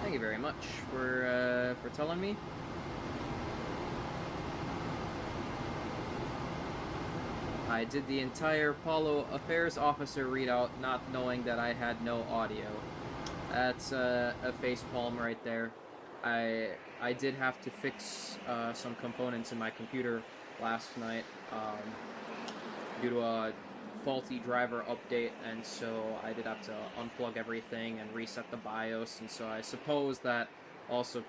Thank you very much for telling me. I did the entire Apollo Affairs Officer readout not knowing that I had no audio. That's a facepalm right there. I did have to fix some components in my computer last night due to a faulty driver update, and so I did have to unplug everything and reset the BIOS, and so I suppose that also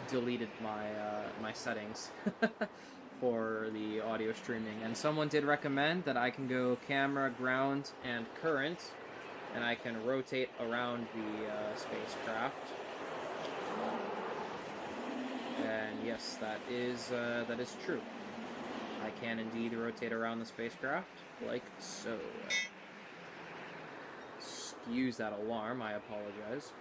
deleted my settings for the audio streaming. And someone did recommend that I can go camera, ground, and current, and I can rotate around the spacecraft. And yes, that is true. I can indeed rotate around the spacecraft, like so. Excuse that alarm, I apologize.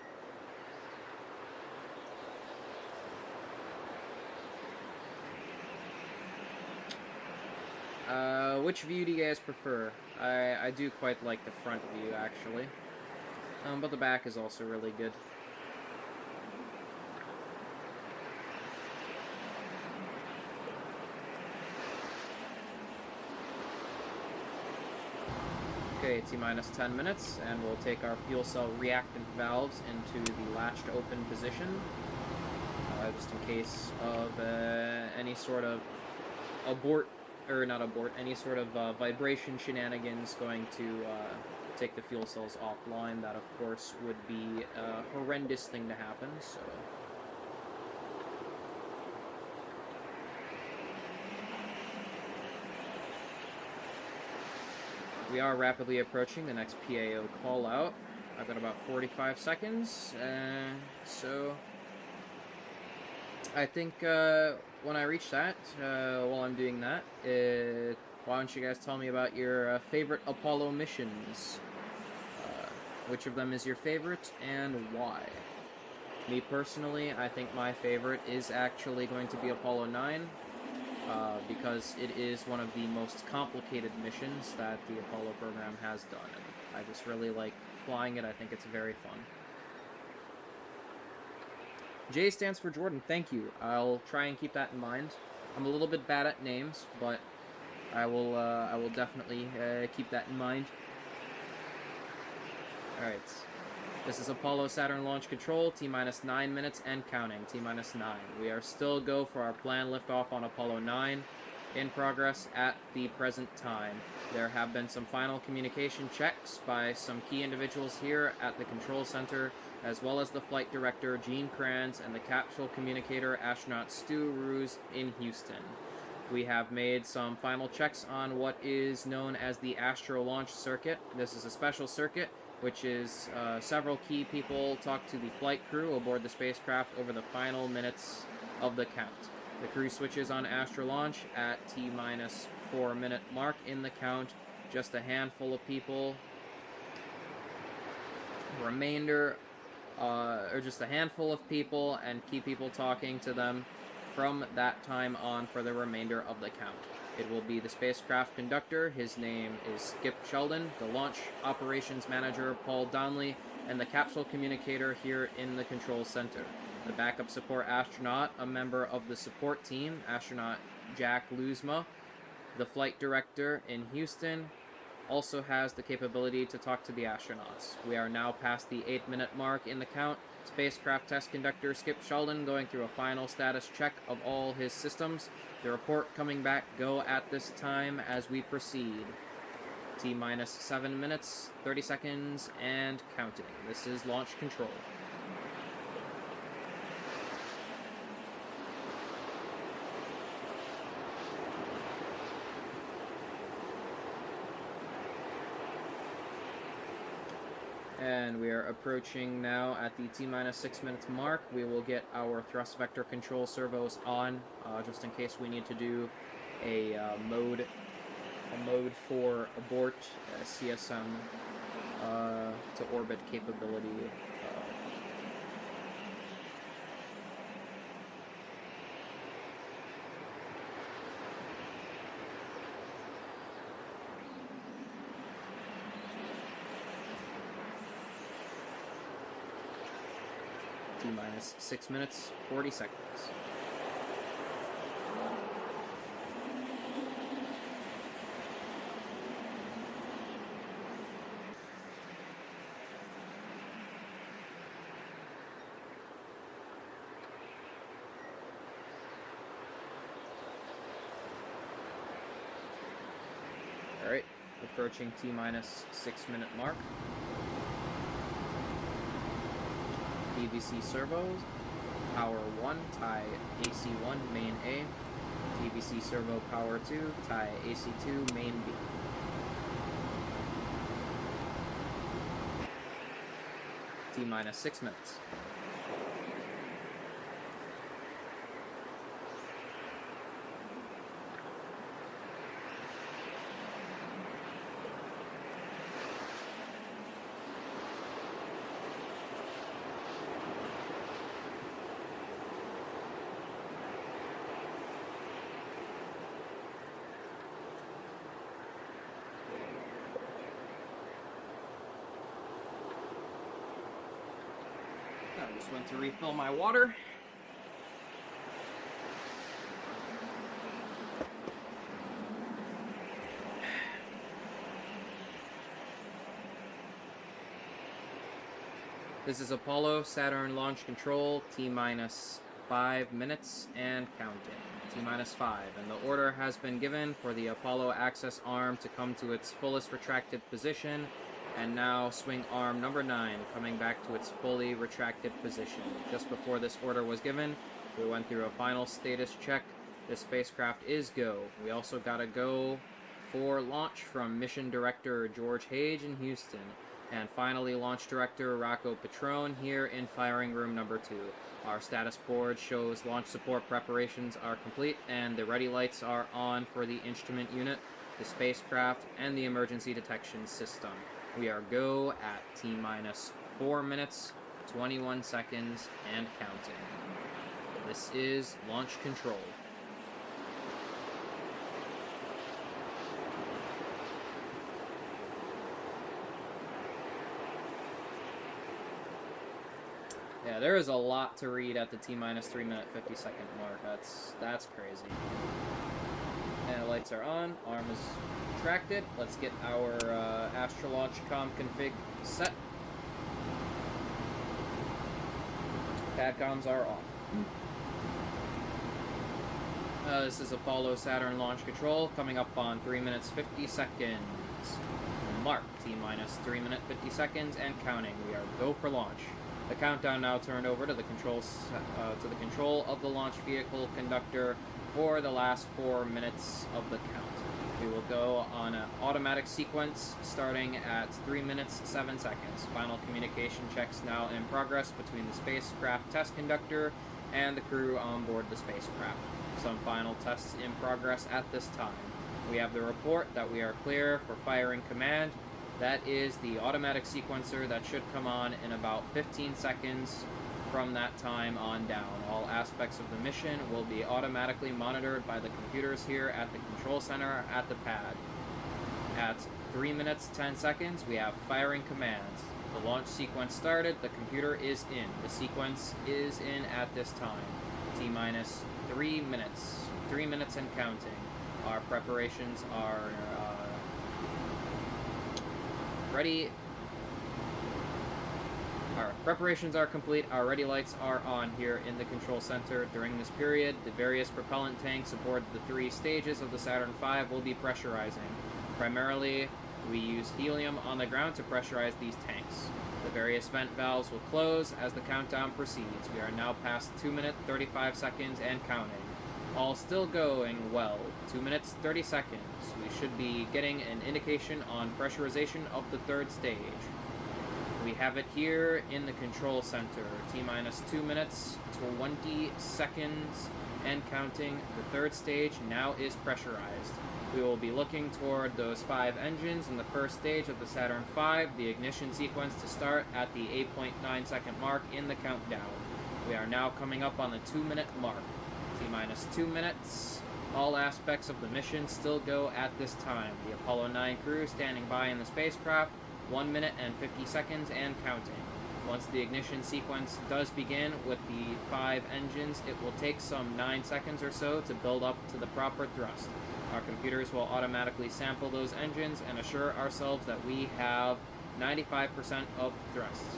Which view do you guys prefer? I do quite like the front view, actually. But the back is also really good. Okay, T-minus 10 minutes, and we'll take our fuel cell reactant valves into the latched open position, just in case of any sort of any sort of vibration shenanigans going to take the fuel cells offline. That, of course, would be a horrendous thing to happen, so... We are rapidly approaching the next PAO call-out. I've got about 45 seconds, so... I think when I reach that, while I'm doing that, why don't you guys tell me about your favorite Apollo missions? Which of them is your favorite, and why? Me personally, I think my favorite is actually going to be Apollo 9, because it is one of the most complicated missions that the Apollo program has done. And I just really like flying it. I think it's very fun. J stands for Jordan. Thank you. I'll try and keep that in mind. I'm a little bit bad at names, but I will definitely keep that in mind. All right. This is Apollo Saturn Launch Control, T-minus 9 minutes and counting, T-minus 9. We are still go for our planned liftoff on Apollo 9, in progress at the present time. There have been some final communication checks by some key individuals here at the control center, as well as the flight director, Gene Kranz, and the capsule communicator, astronaut Stu Ruse in Houston. We have made some final checks on what is known as the Astro Launch Circuit. This is a special circuit which is several key people talk to the flight crew aboard the spacecraft over the final minutes of the count. The crew switches on Astro Launch at T-minus 4-minute mark in the count. Just a handful of people. Remainder, or just a handful of people and key people talking to them from that time on for the remainder of the count. It will be the spacecraft conductor, his name is Skip Sheldon, the launch operations manager, Paul Donnelly, and the capsule communicator here in the control center. The backup support astronaut, a member of the support team, astronaut Jack Luzma, the flight director in Houston, also has the capability to talk to the astronauts. We are now past the 8-minute mark in the count. Spacecraft test conductor Skip Sheldon going through a final status check of all his systems. The report coming back go at this time as we proceed. T-minus 7 minutes, 30 seconds, and counting. This is launch control. And we are approaching now at the T-minus 6 minutes mark. We will get our thrust vector control servos on, just in case we need to do a mode 4 abort CSM to orbit capability. T-minus 6 minutes, 40 seconds. Alright, approaching T-minus 6 minute mark. DVC servos, power 1, tie AC1, main A. DVC servo power 2, tie AC2, main B. T-minus 6 minutes. I just went to refill my water. This is Apollo Saturn Launch Control, T-minus 5 minutes and counting. T-minus 5, and the order has been given for the Apollo access arm to come to its fullest retracted position, and now swing arm number 9 coming back to its fully retracted position. Just before this order was given, we went through a final status check. This spacecraft is go. We also got a go for launch from Mission Director George Hage in Houston, and finally Launch Director Rocco Petrone here in firing room number 2. Our status board shows launch support preparations are complete and the ready lights are on for the instrument unit, the spacecraft, and the emergency detection system. We are go at T-minus 4 minutes, 21 seconds, and counting. This is launch control. Yeah, there is a lot to read at the T-minus 3 minute 50 second mark. That's crazy. And the lights are on, arm is retracted. Let's get our Astrolaunch comm config set. Pad comms are off. This is Apollo Saturn Launch Control coming up on 3 minutes 50 seconds. Mark, T-minus 3 minute 50 seconds and counting. We are go for launch. The countdown now turned over to the control of the launch vehicle conductor for the last 4 minutes of the count. We will go on an automatic sequence starting at 3 minutes 7 seconds. Final communication checks now in progress between the spacecraft test conductor and the crew on board the spacecraft. Some final tests in progress at this time. We have the report that we are clear for firing command. That is the automatic sequencer that should come on in about 15 seconds from that time on down. All aspects of the mission will be automatically monitored by the computers here at the control center at the pad. At 3 minutes 10 seconds, we have firing commands. The launch sequence started, the computer is in. The sequence is in at this time. T-minus 3 minutes. 3 minutes and counting. Our preparations are ready. Our preparations are complete. Our ready lights are on here in the control center. During this period, the various propellant tanks aboard the 3 stages of the Saturn V will be pressurizing. Primarily, we use helium on the ground to pressurize these tanks. The various vent valves will close as the countdown proceeds. We are now past 2 minutes 35 seconds and counting. All still going well. 2 minutes 30 seconds. We should be getting an indication on pressurization of the 3rd stage. We have it here in the control center. T-minus 2 minutes 20 seconds and counting. The 3rd stage now is pressurized. We will be looking toward those 5 engines in the 1st stage of the Saturn V, the ignition sequence to start at the 8.9 second mark in the countdown. We are now coming up on the 2 minute mark. T-minus 2 minutes. All aspects of the mission still go at this time. The Apollo 9 crew standing by in the spacecraft, 1 minute and 50 seconds and counting. Once the ignition sequence does begin with the 5 engines, it will take some 9 seconds or so to build up to the proper thrust. Our computers will automatically sample those engines and assure ourselves that we have 95% of thrusts.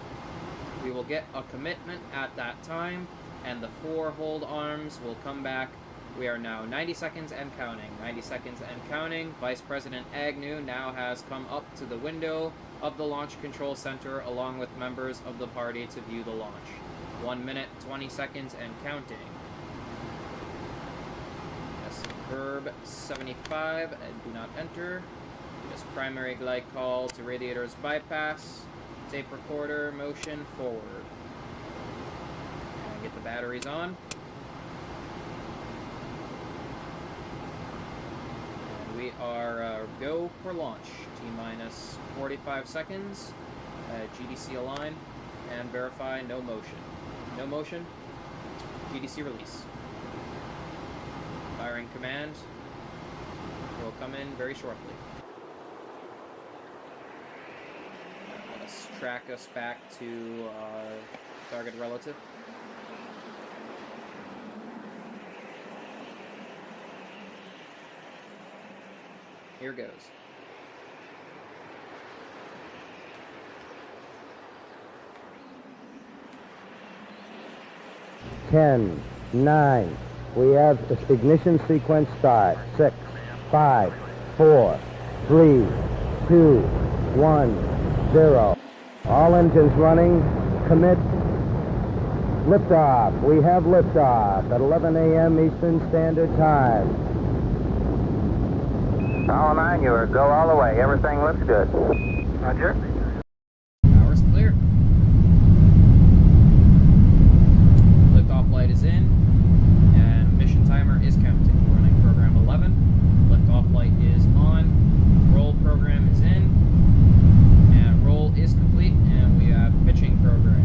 We will get a commitment at that time, and the 4 hold arms will come back. We are now 90 seconds and counting. 90 seconds and counting. Vice President Agnew now has come up to the window of the Launch Control Center along with members of the party to view the launch. 1 minute, 20 seconds and counting. Yes, verb 75, and do not enter. Just primary glide call to radiators bypass. Tape recorder, motion forward. And get the batteries on. We are go for launch. T-minus 45 seconds. GDC align and verify no motion. No motion. GDC release. Firing command will come in very shortly. Let's track us back to target relative. Here goes. Ten, 9. We have ignition sequence start. 6, 5, 4, 3, 2, 1, 0. All engines running. Commit. Liftoff. We have liftoff at 11 a.m. Eastern Standard Time. All 9, you are go all the way. Everything looks good. Roger. Power's clear. Liftoff light is in, and mission timer is counting. We're running program 11. Liftoff light is on. Roll program is in, and roll is complete, and we have pitching program.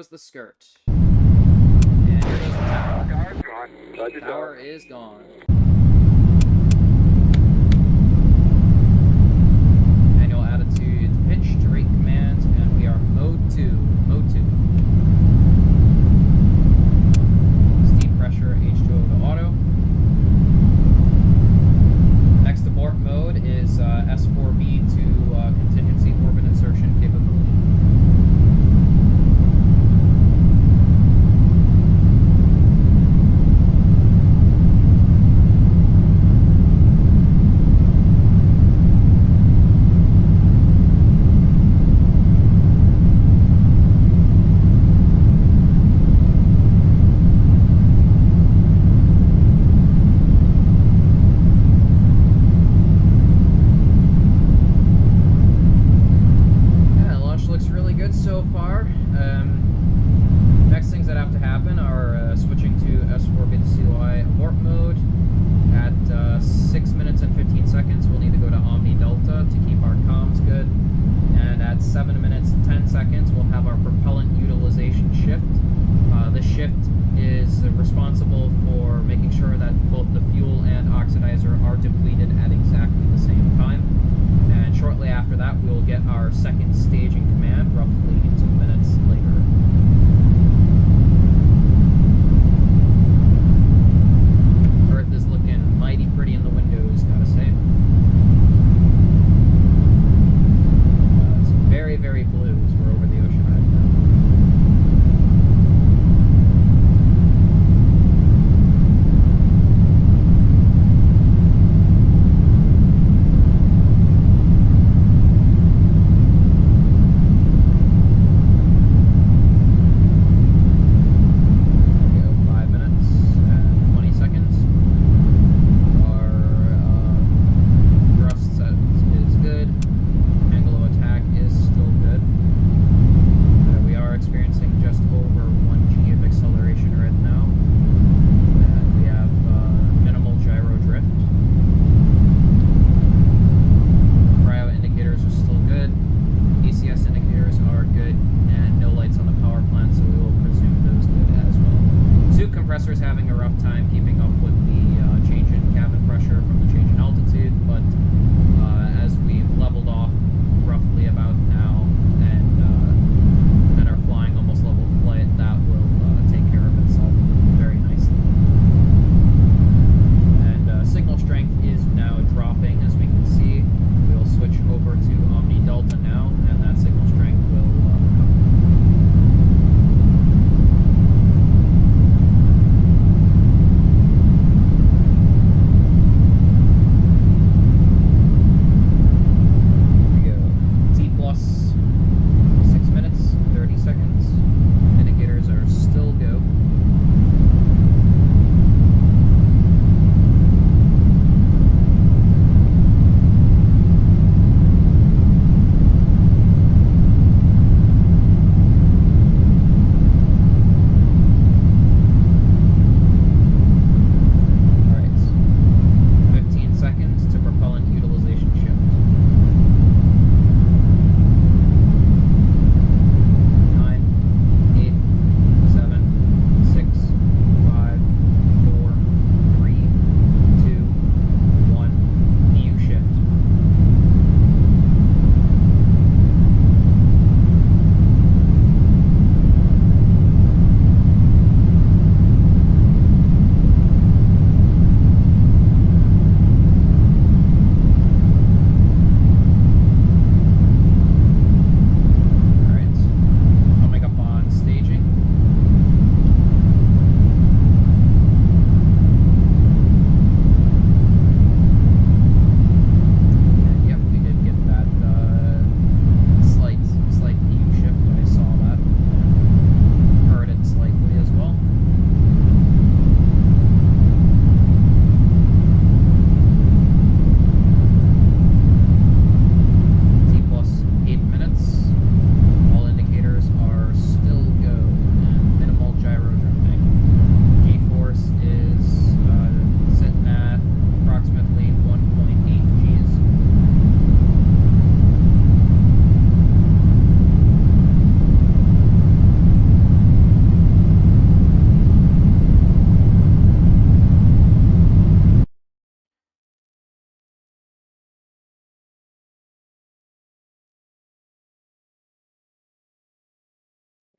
goes the skirt. And here goes the tower. Tower is gone. Manual attitude, pitch, rate commands, and we are mode 2. Mode 2. Steam pressure, H2O to auto. Next abort mode is S-IVB to contingency orbit insertion capability. So far. Next things that have to happen are switching to S-IVB to COI abort mode. At 6 minutes and 15 seconds, we'll need to go to Omni Delta to keep our comms good. And at 7 minutes and 10 seconds, we'll have our propellant utilization shift. This shift is responsible for making sure that both the fuel and oxidizer are depleted at exactly the same time. And shortly after that, we'll get our second staging command, roughly 2 minutes later. Earth is looking mighty pretty in the windows, gotta say. It's very, very blue as we're over the ocean right now.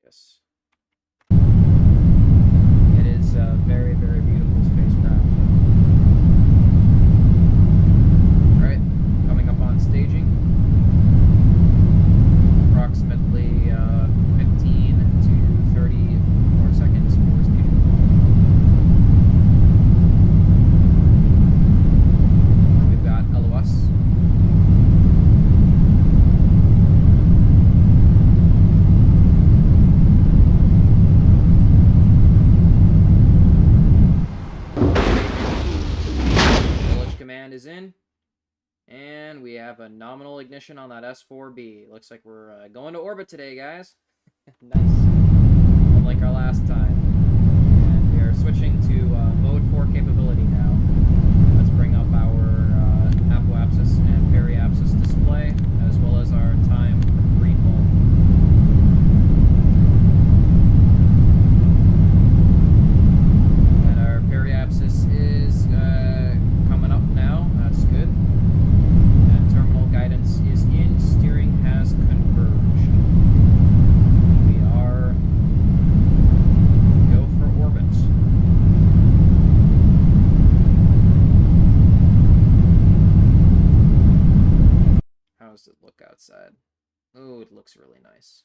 Yes. It is a very, very beautiful spacecraft. Alright, coming up on staging. Approximately 15 to 30 more seconds for staging. We've got LOS. Is in, and we have a nominal ignition on that S-IVB. Looks like we're going to orbit today, guys. Nice, unlike our last time. And we are switching to mode 4 capability now. Let's bring up our apoapsis and periapsis display, as well as our time for free fall. And our periapsis is coming up now. That's good. And terminal guidance is in. Steering has converged. We are go for orbit. How does it look outside? Oh, it looks really nice.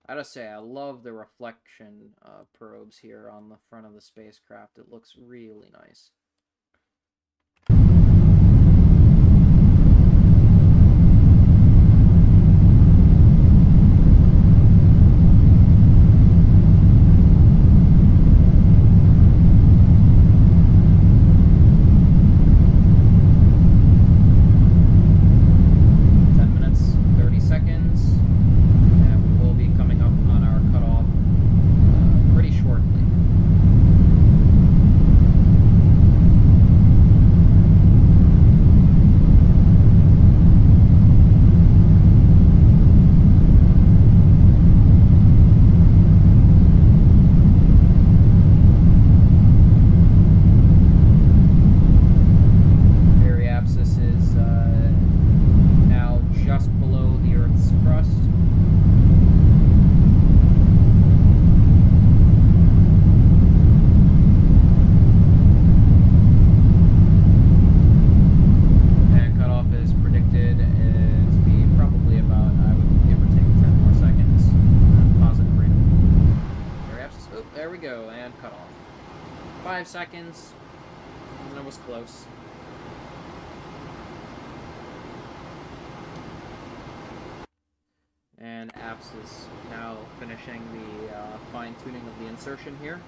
I gotta say, I love the reflection probes here on the front of the spacecraft. It looks really nice. Seconds, and it was close. And apps is now finishing the fine-tuning of the insertion here.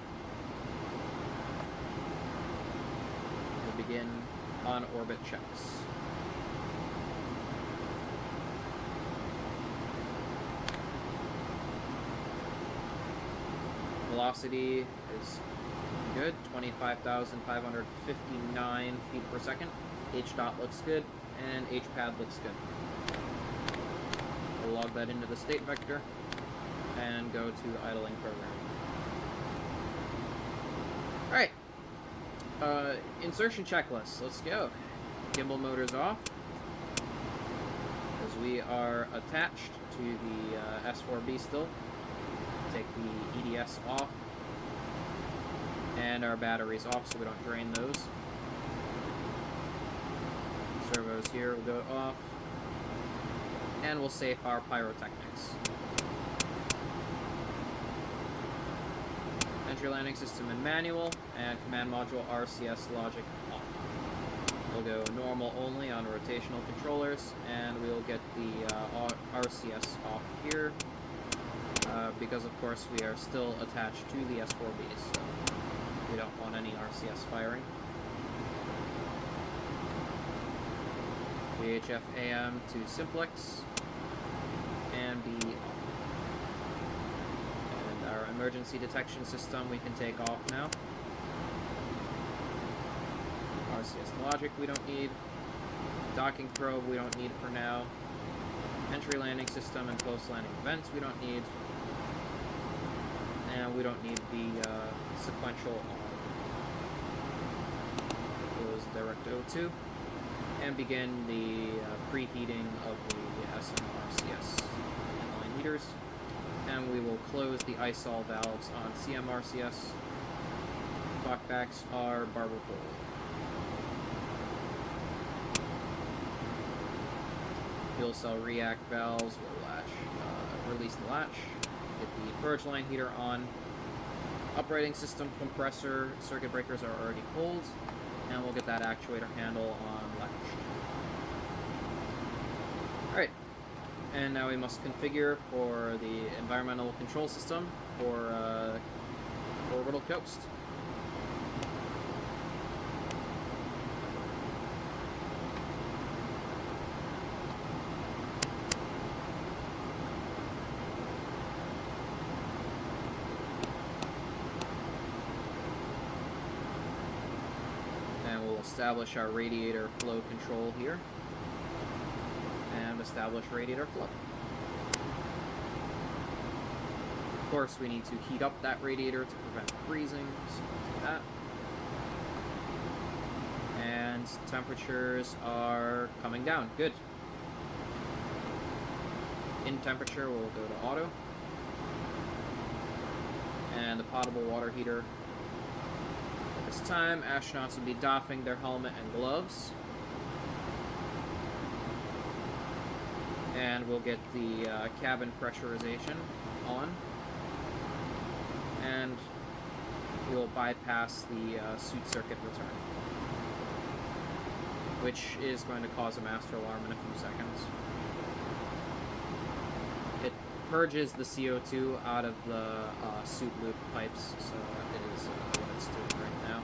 We'll begin on-orbit checks. Velocity is good, 25,559 feet per second. H-dot looks good, and H-pad looks good. We'll log that into the state vector, and go to idling programming. Alright, insertion checklist, let's go. Gimbal motors off, as we are attached to the S-IVB still. Take the EDS off. And our batteries off so we don't drain those. Servos here will go off. And we'll save our pyrotechnics. Entry landing system in manual, and command module RCS logic off. We'll go normal only on rotational controllers, and we'll get the RCS off here. Because of course we are still attached to the S-IVB, so we don't want any RCS firing. VHF AM to simplex, and be off. And our emergency detection system we can take off now. RCS logic we don't need. Docking probe we don't need for now. Entry landing system and post landing events we don't need. And we don't need the sequential on. Close direct O2 and begin the preheating of the SMRCS. heaters. And we will close the ISOL valves on CMRCS. Talkbacks are barber pole. Fuel cell react valves will release the latch. Get the purge line heater on. Operating system compressor circuit breakers are already pulled. And we'll get that actuator handle on latch. Alright. And now we must configure for the environmental control system for Orbital Coast. And we'll establish our radiator flow control here. And establish radiator flow. Of course, we need to heat up that radiator to prevent freezing, so we'll do that. And temperatures are coming down. Good. In temperature, we'll go to auto. And the potable water heater. At this time, astronauts will be doffing their helmet and gloves. And we'll get the cabin pressurization on. And we'll bypass the suit circuit return, which is going to cause a master alarm in a few seconds. It purges the CO2 out of the suit loop pipes, so it is what it's doing right now.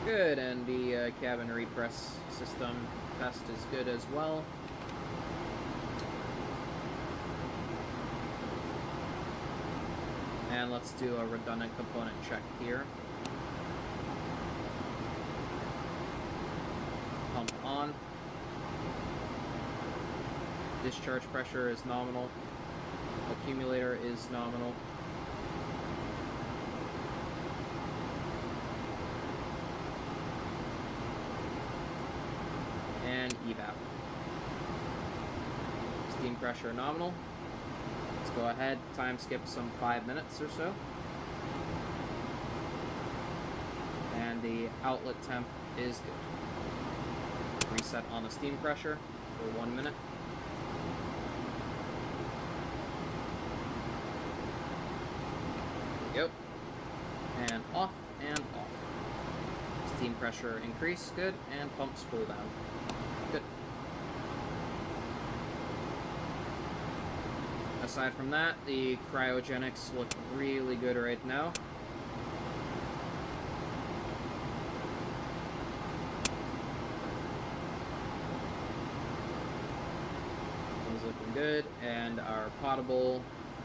Good, and the cabin repress system test is good as well. And let's do a redundant component check here. Pump on. Discharge pressure is nominal. Accumulator is nominal. And evap. Steam pressure nominal. Let's go ahead, time skip some 5 minutes or so. And the outlet temp is good. Reset on the steam pressure for 1 minute. There we go. And off and off. Steam pressure increase, good, and pumps cool down. Good. Aside from that, the cryogenics look really good right now. Things looking good, and our potable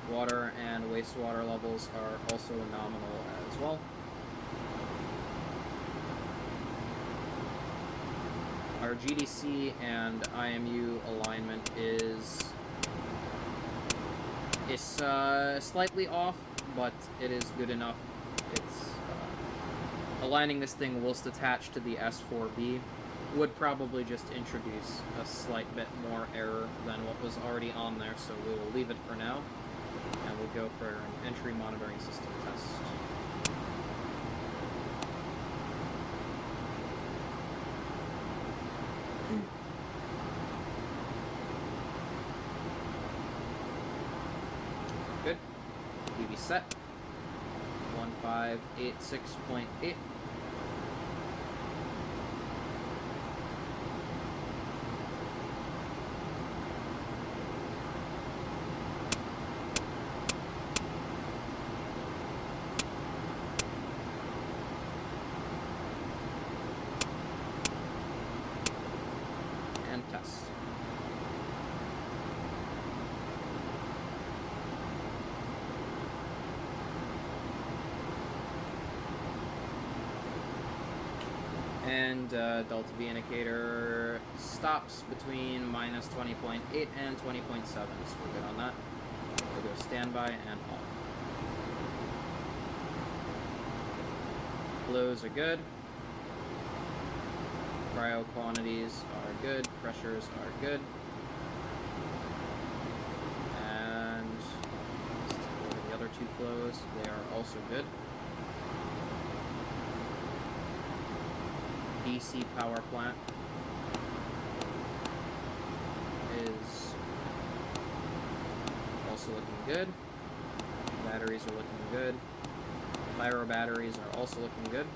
water and wastewater levels are also nominal as well. Our GDC and IMU alignment is slightly off, but it is good enough. It's aligning this thing whilst attached to the S-4B would probably just introduce a slight bit more error than what was already on there, so we will leave it for now, and we'll go for an entry monitoring system test. Good. DV set. 1586.8. And test. And delta V indicator stops between minus 20.8 and 20.7, so we're good on that. We'll go standby and off. Flows are good. Cryo quantities are good. Pressures are good. And let's take a look at the other two flows. They are also good. DC power plant is also looking good. Batteries are looking good. Pyro batteries are also looking good.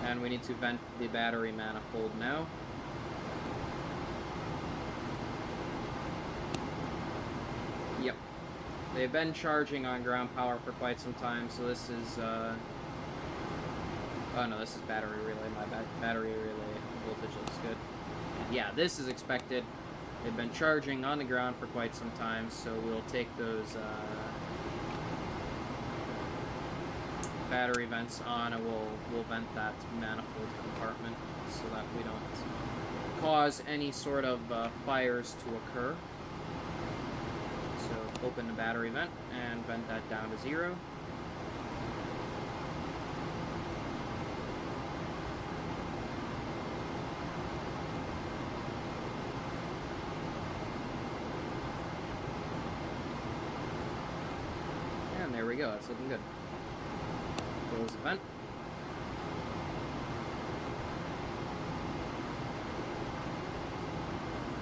And we need to vent the battery manifold now. Yep. They've been charging on ground power for quite some time, so this is, oh no, this is battery relay, my bad. Battery relay voltage looks good. And yeah, this is expected. They've been charging on the ground for quite some time, so we'll take those, battery vents on, and we'll vent that manifold compartment so that we don't cause any sort of fires to occur. So open the battery vent and vent that down to 0. And there we go, that's looking good. Close the vent.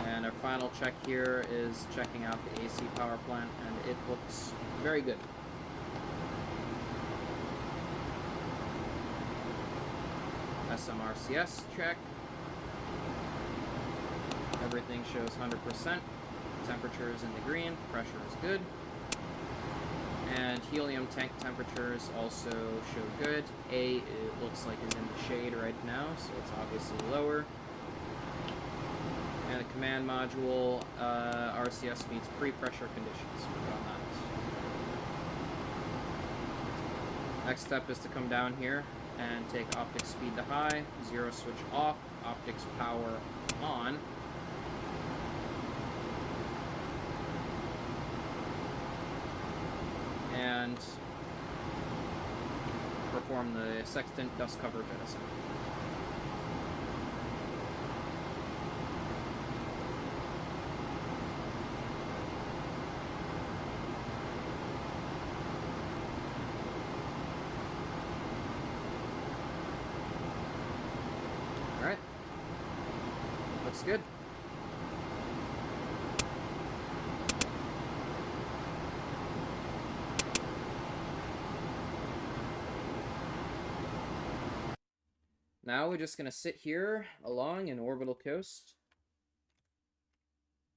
And our final check here is checking out the AC power plant, and it looks very good. SMRCS check. Everything shows 100%. Temperature is in the green, pressure is good. And helium tank temperatures also show good. It looks like is in the shade right now, so it's obviously lower. And the command module, RCS meets pre-pressure conditions. We're on that. Next step is to come down here and take optics speed to high, 0 switch off, optics power on. And perform the sextant dust cover jettison. Alright. Looks good. Now we're just going to sit here along an orbital coast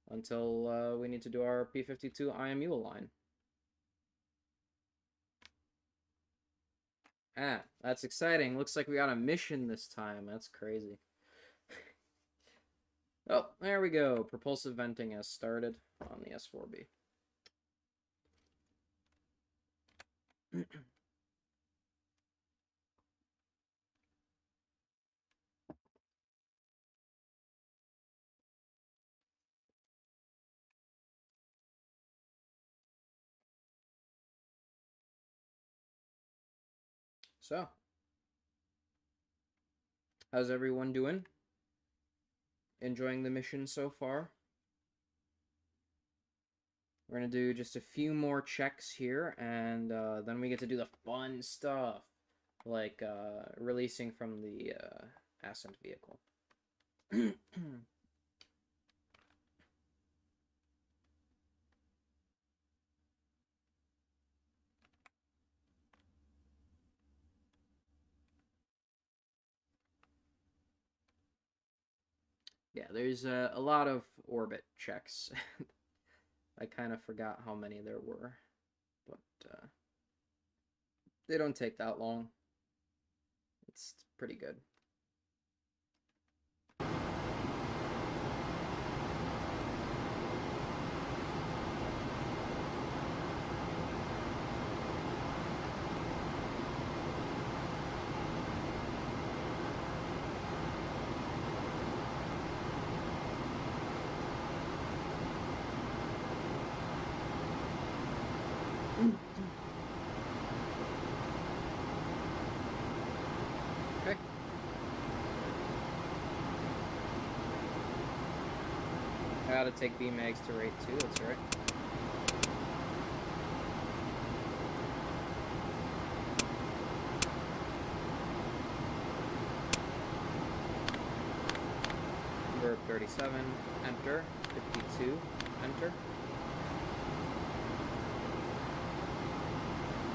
until we need to do our P-52 IMU align. Ah, that's exciting. Looks like we got a mission this time. That's crazy. Oh, there we go. Propulsive venting has started on the S-4B. So, how's everyone doing? Enjoying the mission so far? We're going to do just a few more checks here, and then we get to do the fun stuff, like releasing from the ascent vehicle. Yeah, there's a lot of orbit checks. I kind of forgot how many there were, but they don't take that long. It's pretty good. gotta take B-mags to rate 2, that's right. Verb 37, enter. 52, enter.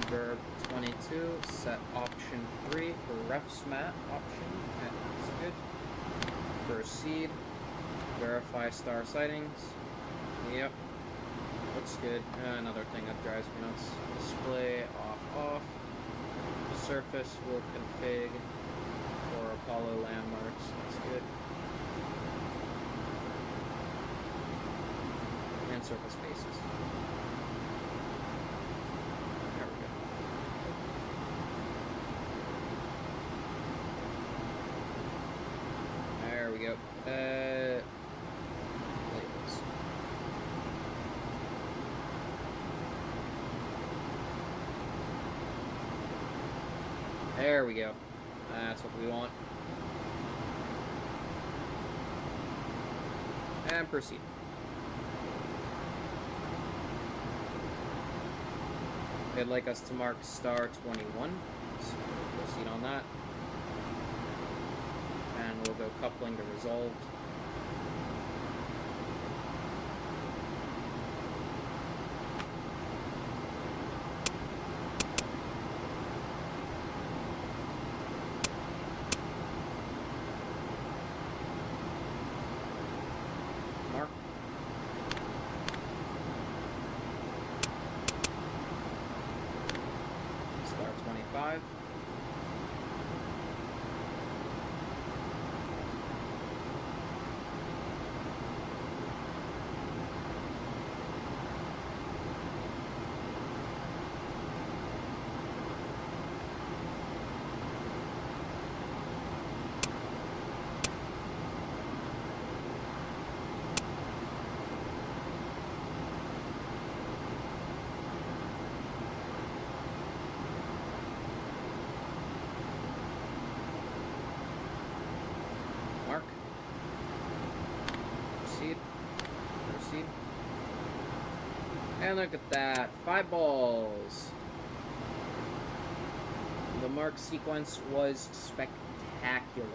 Verb 22, set option 3 for refs mat option, that's good. Proceed. Verify star sightings. Yep. Looks good. Another thing that drives me nuts. Display off. Surface will config for Apollo landmarks. That's good. And surface faces. There we go. There we go. Labels. There we go. That's what we want. And proceed. They'd like us to mark star 21, so we'll proceed on that. And we'll go coupling to resolved. Mark. Star 25. Mark. Proceed. Proceed. And look at that. 5 balls. The mark sequence was spectacular.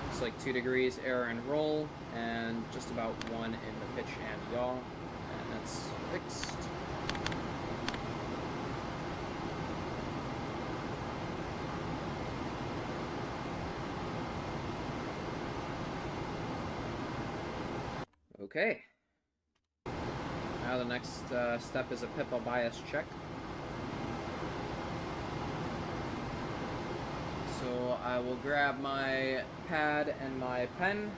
It's like 2 degrees error and roll, and just about 1 in the pitch and yaw, and that's fixed. Okay. Now the next step is a PIPA bias check. So I will grab my pad and my pen.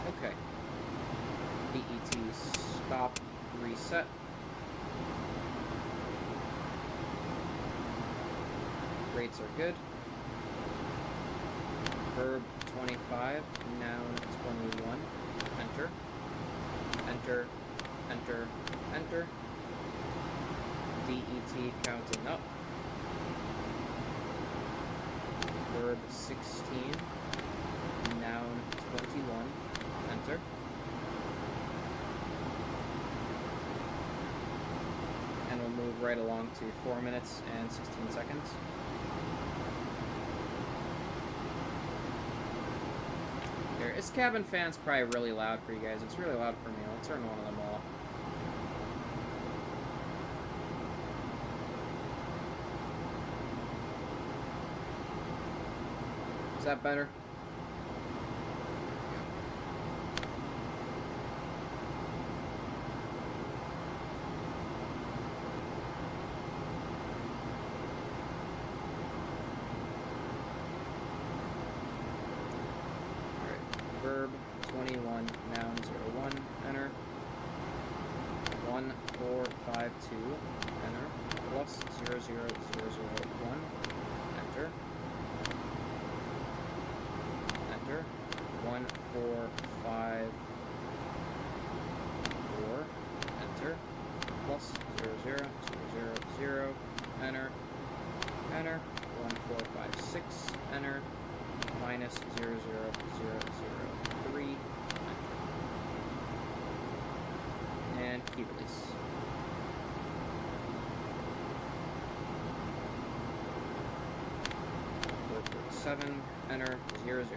Okay. PET stop, reset. Rates are good. Verb 25, noun 21. Enter. Enter. Enter. Enter. DET counting up. Verb 16, noun 21. Enter. And we'll move right along to 4 minutes and 16 seconds. Here, is cabin fans probably really loud for you guys? It's really loud for me. I'll turn one of them off. Is that better? 21, noun 01, enter. 1452, enter. Plus 00001, enter. Enter. 1454, enter. Plus 00000, enter. Enter. 1456, enter. Minus 00003, enter. And key release. Port 7, enter, 00.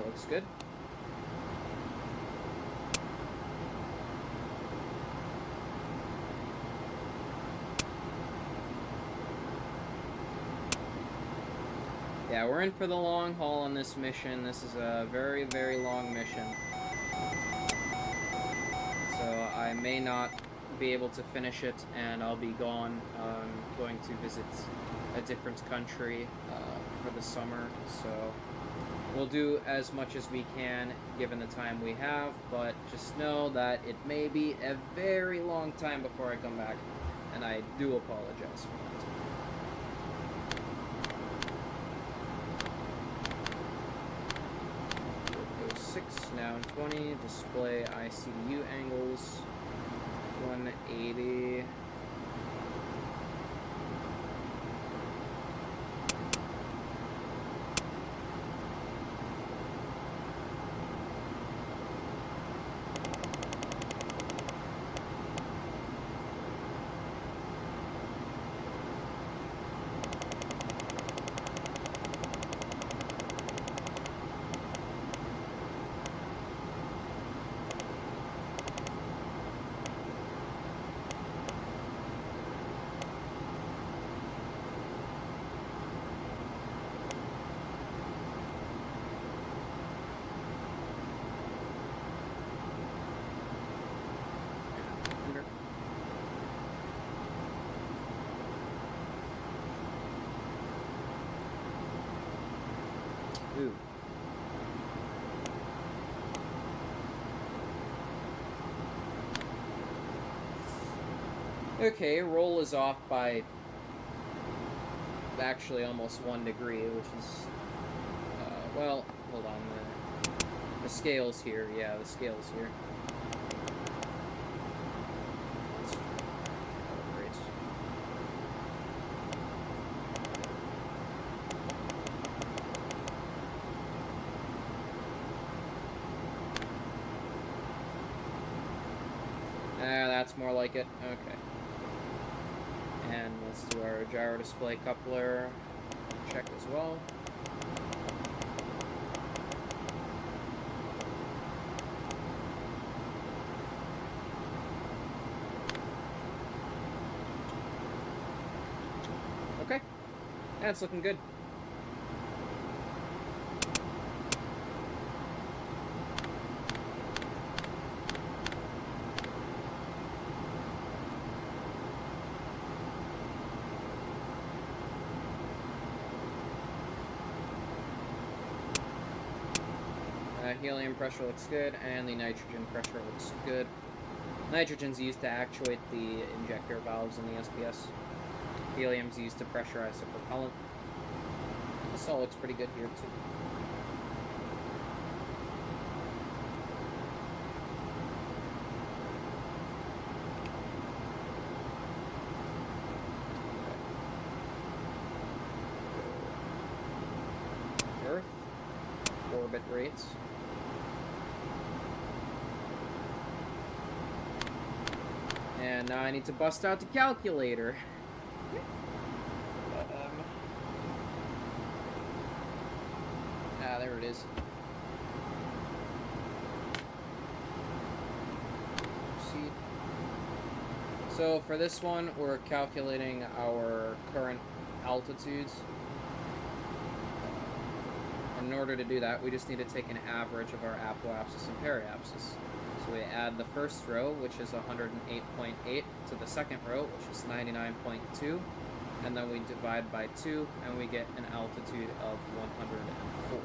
Looks good. Yeah, we're in for the long haul on this mission. This is a very, very long mission. So I may not be able to finish it, and I'll be gone. Going to visit a different country for the summer, so we'll do as much as we can given the time we have, but just know that it may be a very long time before I come back, and I do apologize for that. 6, noun 20, display ICDU angles, 180. Ooh. Okay, roll is off by actually almost 1 degree, which is, well, hold on, the scale's here, yeah, the scale's here. Let's calibrate. That's more like it, okay. And let's do our gyro display coupler check as well. Okay, that's looking good. Helium pressure looks good, and the nitrogen pressure looks good. Nitrogen's used to actuate the injector valves in the SPS. Helium's used to pressurize the propellant. This all looks pretty good here, too. Earth, orbit rates. And now I need to bust out the calculator. There it is. See. So for this one, we're calculating our current altitudes. And in order to do that, we just need to take an average of our apoapsis and periapsis. So we add the first row, which is 108.8, to the second row, which is 99.2, and then we divide by 2, and we get an altitude of 104.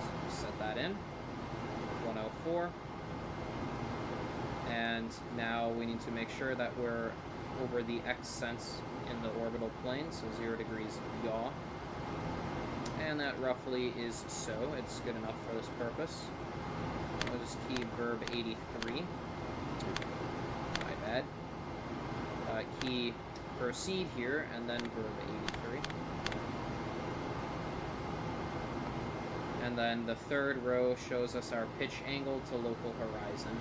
So we set that in, 104. And now we need to make sure that we're over the x-sense in the orbital plane, so 0 degrees yaw. And that roughly is so. It's good enough for this purpose. I'll just key verb 83. My bad. Key proceed here, and then verb 83. And then the third row shows us our pitch angle to local horizon.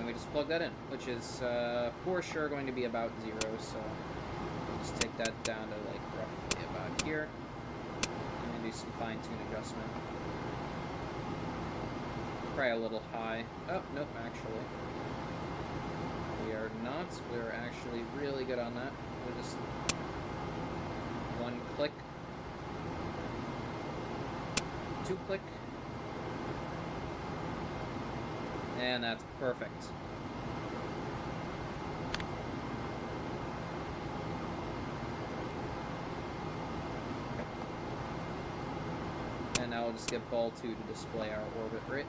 We just plug that in, which is for sure going to be about 0, so we'll just take that down to like roughly about here, and then do some fine-tune adjustment. Probably a little high. Oh, nope, actually. We are not. We're actually really good on that. We'll just one click, 2 click, and that's perfect. And now we'll just get ball 2 to display our orbit rate.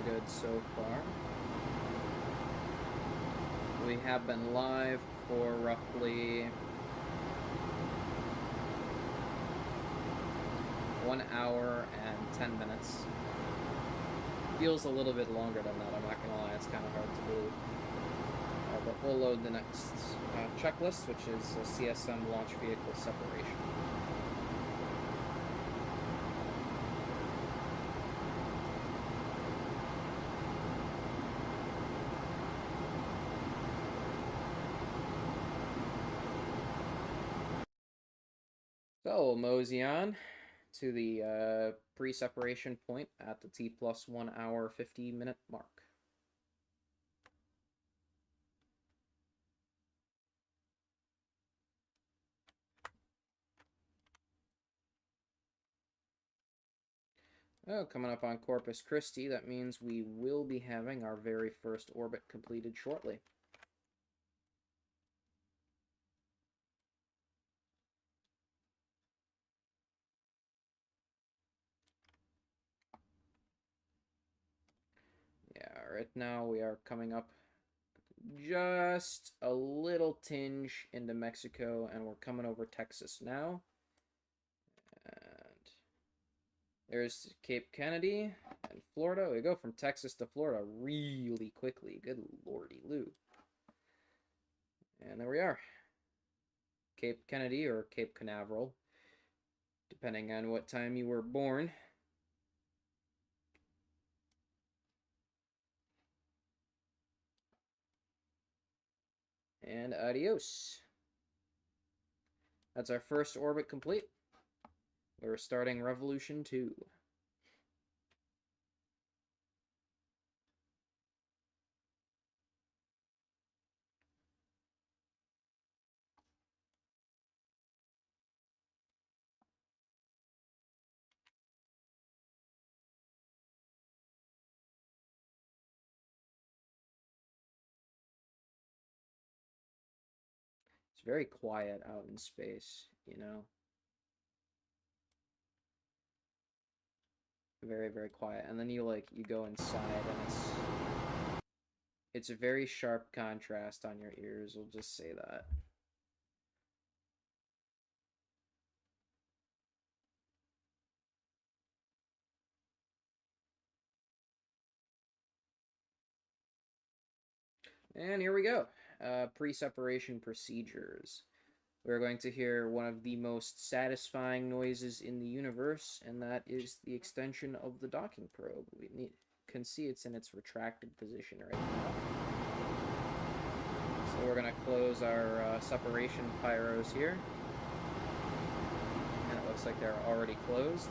Good so far. We have been live for roughly 1 hour and 10 minutes. Feels a little bit longer than that, I'm not gonna lie, it's kind of hard to believe. But we'll load the next checklist, which is a CSM launch vehicle separation. So we'll mosey on to the pre-separation point at the T+1 hour 50-minute mark. Oh, coming up on Corpus Christi, that means we will be having our very first orbit completed shortly. Yeah, right now we are coming up just a little tinge into Mexico, and we're coming over Texas now. And there's Cape Kennedy and Florida. We go from Texas to Florida really quickly. Good lordy Lou. And there we are. Cape Kennedy, or Cape Canaveral, depending on what time you were born. And adios. That's our first orbit complete. We're starting Revolution 2. It's very quiet out in space, you know? Very, very quiet. And then you go inside and it's a very sharp contrast on your ears, we'll just say that. And here we go. Pre-separation procedures. We're going to hear one of the most satisfying noises in the universe, and that is the extension of the docking probe. Can see it's in its retracted position right now. So we're going to close our separation pyros here. And it looks like they're already closed.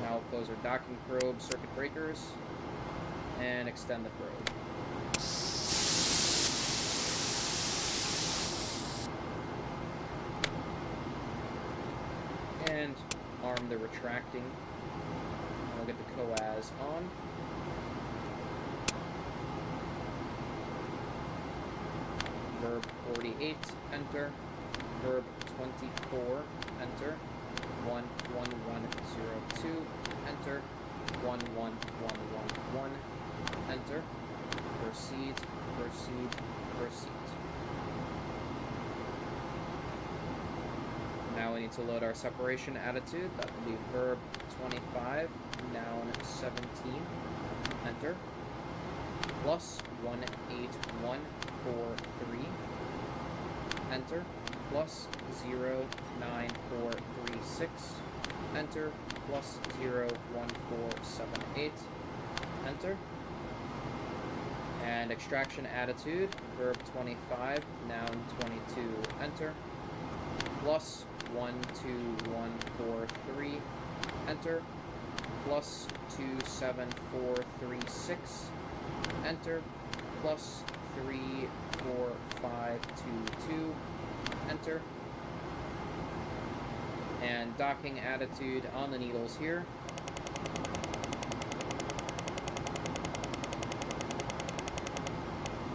Now we'll close our docking probe circuit breakers and extend the probe. And arm the retracting. We'll get the coas on. Verb 48, enter. Verb 24, enter. 11102, enter. 11111, enter. Proceed, proceed, proceed. Now we need to load our separation attitude. That will be verb 25, noun 17, enter. Plus 18143, enter. Plus 09436, enter. Plus 01478, enter. And extraction attitude, verb 25, noun 22, enter. Plus 12143, enter. Plus 27436, enter. Plus 34522, enter. And docking attitude on the needles here.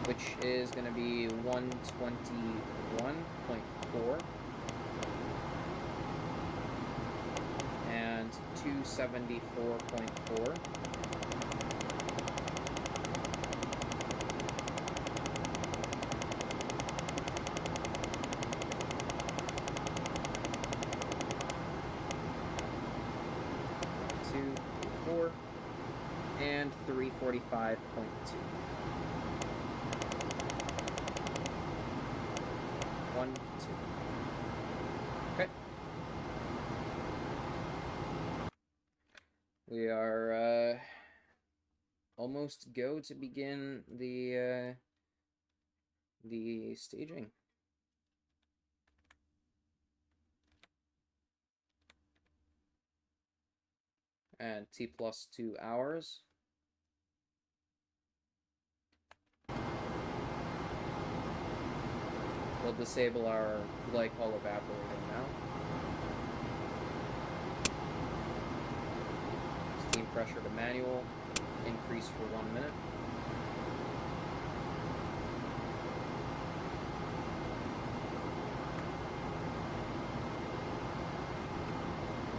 Which is going to be 121.4 and 274.4. And 345.2. One, two. Okay. We are almost go to begin the staging. And T plus 2 hours. We'll disable our glycol evaporator now. Steam pressure to manual, increase for 1 minute.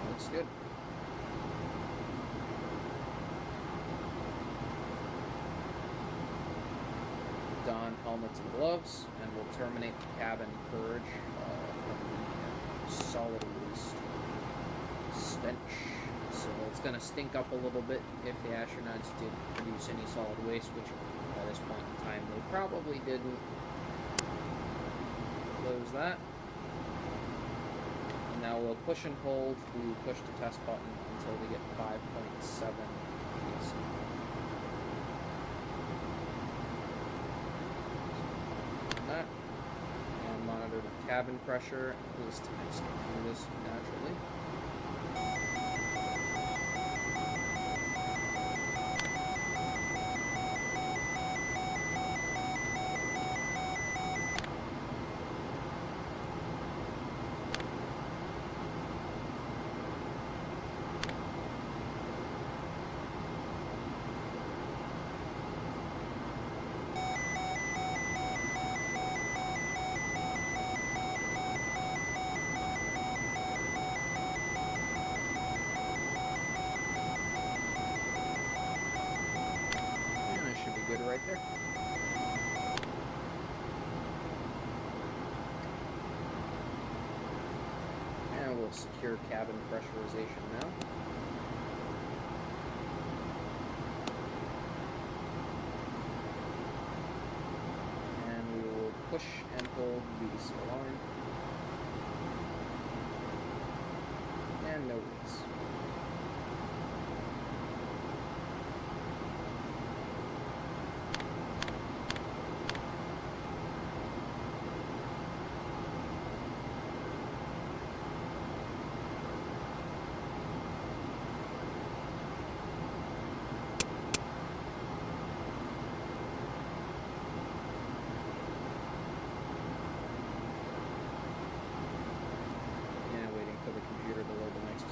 Looks good. Don helmets and gloves, and we'll terminate the cabin purge from the solid waste stench. So it's going to stink up a little bit if the astronauts did produce any solid waste, which at this point in time they probably didn't. Close that. And now we'll push and hold to push the test button until we get 5.7 PSI. That, and monitor the cabin pressure. This time skip through this naturally. Good right there. And we'll secure cabin pressurization now. push and hold VDC alarm. And no reads.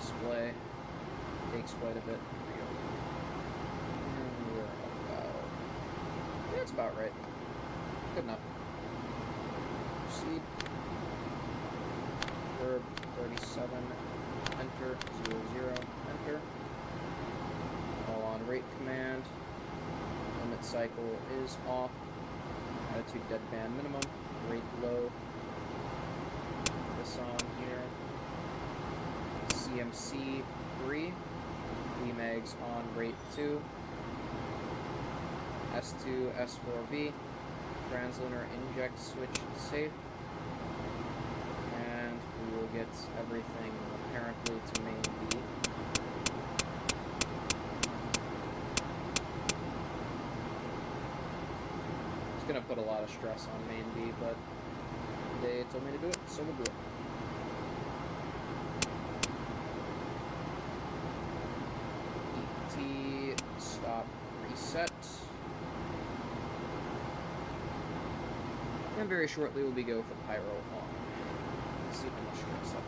Display takes quite a bit. And we're about, yeah, it's about right. Good enough. Proceed. Verb 37, enter, 00, enter. All on rate command. Limit cycle is off. Attitude deadband minimum. Rate low. This on here. CMC 3, VMAGs on rate 2, S2, S4B, translunar inject switch safe, and we will get everything apparently to main B. It's going to put a lot of stress on main B, but they told me to do it, so we'll do it. Stop, reset. And very shortly we'll be go for pyro on. Let's see how much stress up on.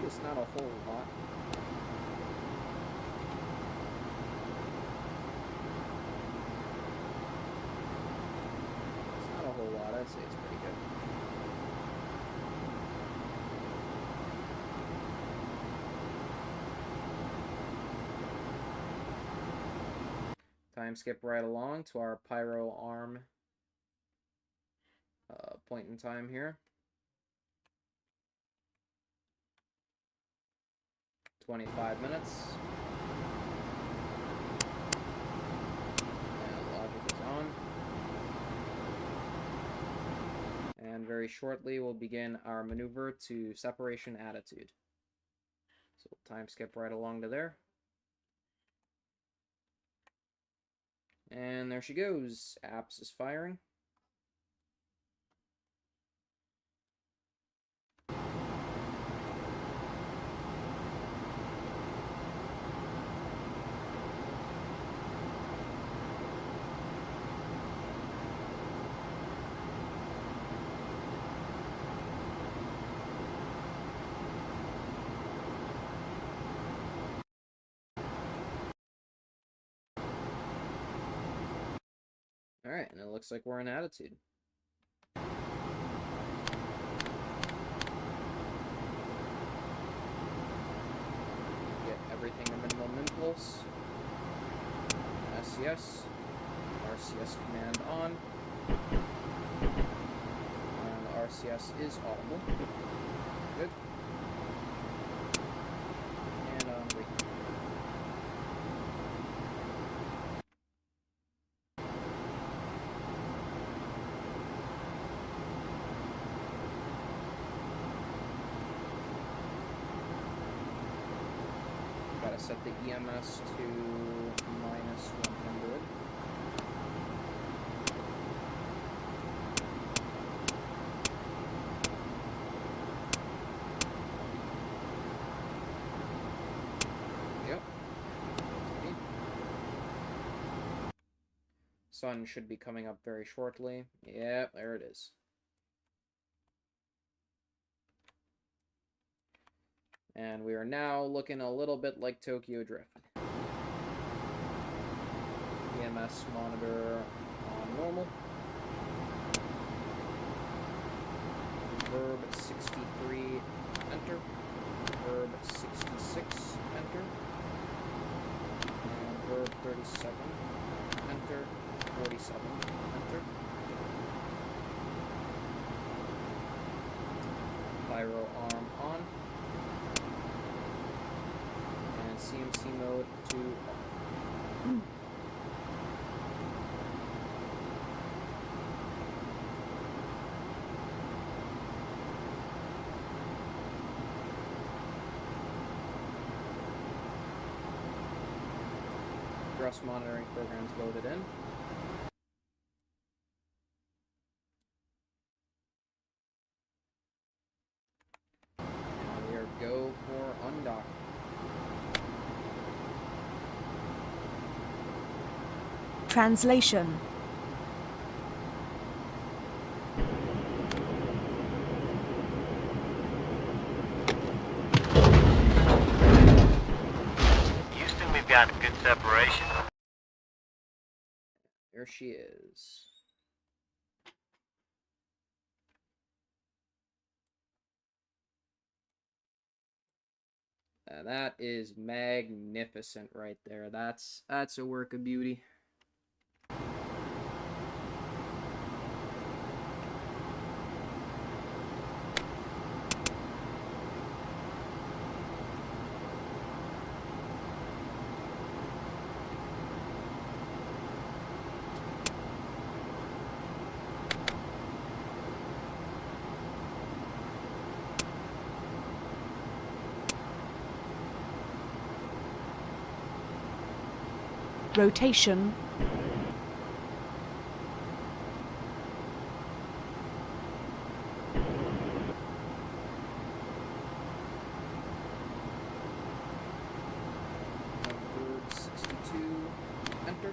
It's not a whole lot. It's not a whole lot, I'd say it's pretty good. Time skip right along to our pyro arm point in time here. 25 minutes. And logic is on. And very shortly we'll begin our maneuver to separation attitude. So time skip right along to there. And there she goes. Apps is firing. Alright, and it looks like we're in attitude. Get everything to minimum impulse. SCS. RCS command on. And the RCS is audible. Good. And wait. Set the EMS to minus 100. Yep. Sun should be coming up very shortly. Yep, there it is. And we are now looking a little bit like Tokyo Drift. EMS monitor on normal. Verb 63, enter. Verb 66, enter. And verb 37, enter. 47, enter. Pyro arm on. CMC mode to thrust monitoring programs loaded in. Now we are go for undocking. Translation. Houston, we've got good separation. There she is. That is magnificent right there. That's a work of beauty. Rotation. Number 62, enter.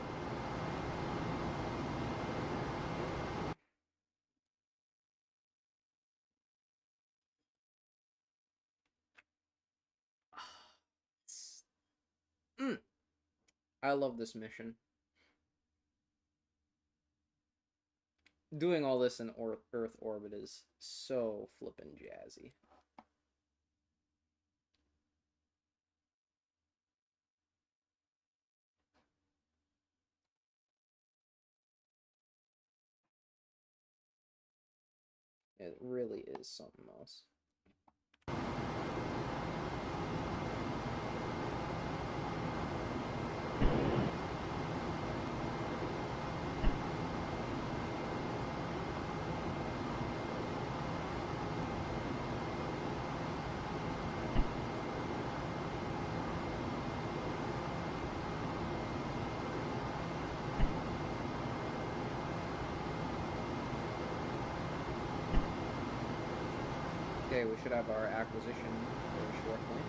I love this mission. Doing all this in Earth orbit is so flippin' jazzy. It really is something else. Okay, we should have our acquisition very shortly.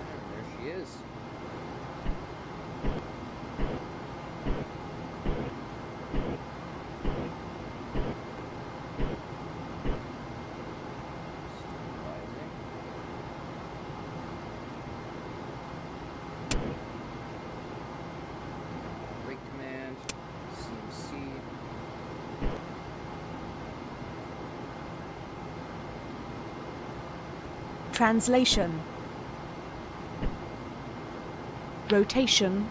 And there she is. Translation. Rotation.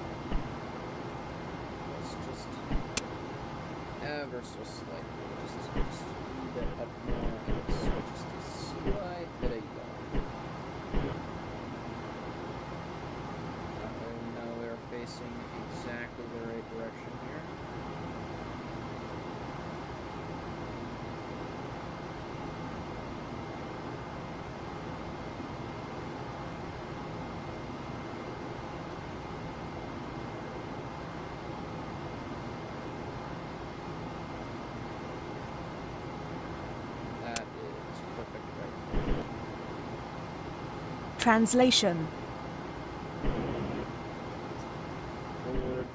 Let's just ever so slightly, just a wee bit up more, and it's just a slight bit of yaw. Oh no, we're facing exactly the right direction here. Translation. Forward.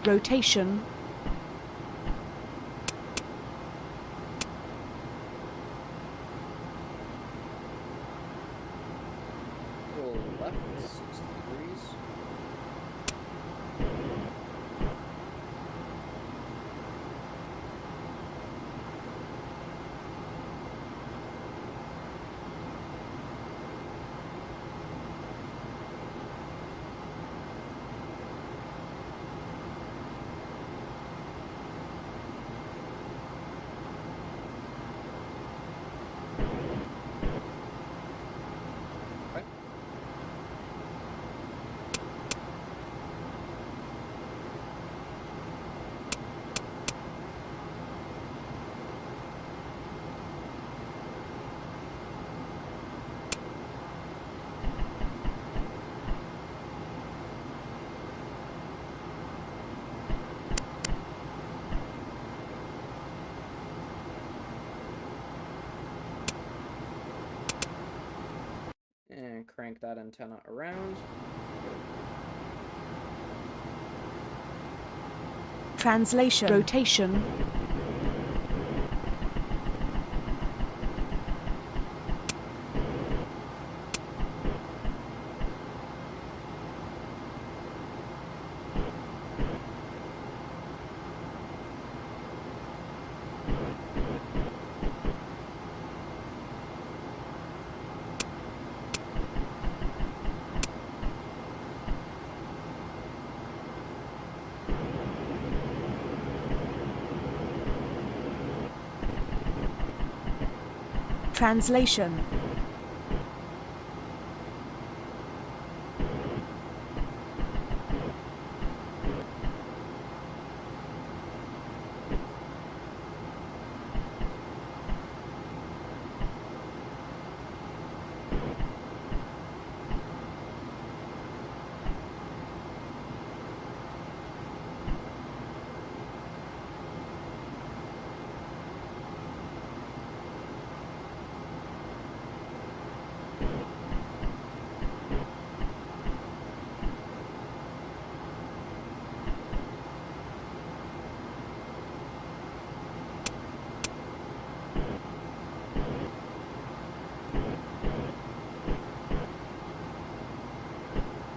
Rotation. Roll left 60 degrees. crank that antenna around. Translation. Rotation. Translation.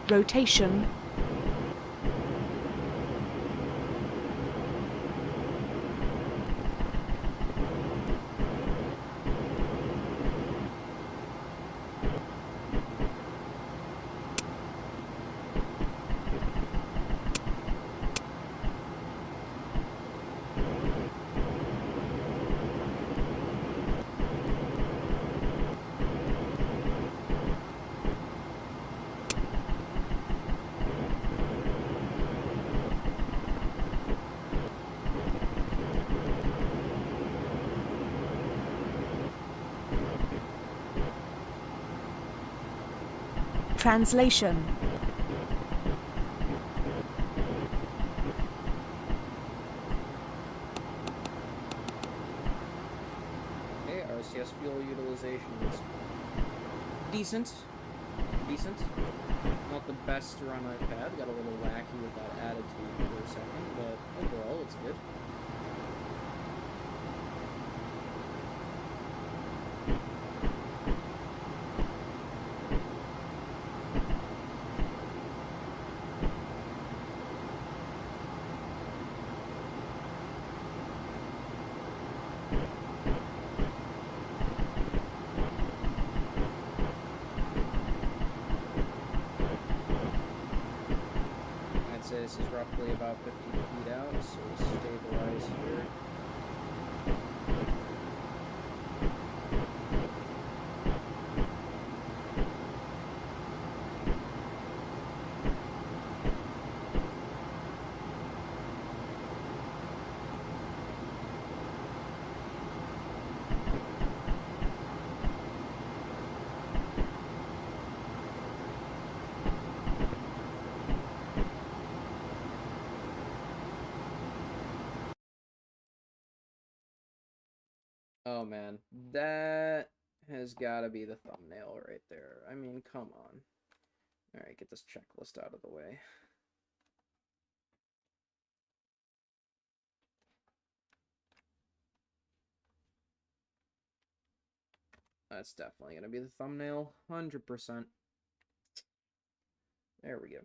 Rotation. Translation. Okay, RCS fuel utilization is decent. Not the best run I've had. Got a little wacky with that attitude for a second, but overall it's good. This is roughly about 50 feet out, so we'll stabilize here. Oh man, that has got to be the thumbnail right there. I mean, come on. Alright, get this checklist out of the way. That's definitely going to be the thumbnail, 100%. There we go.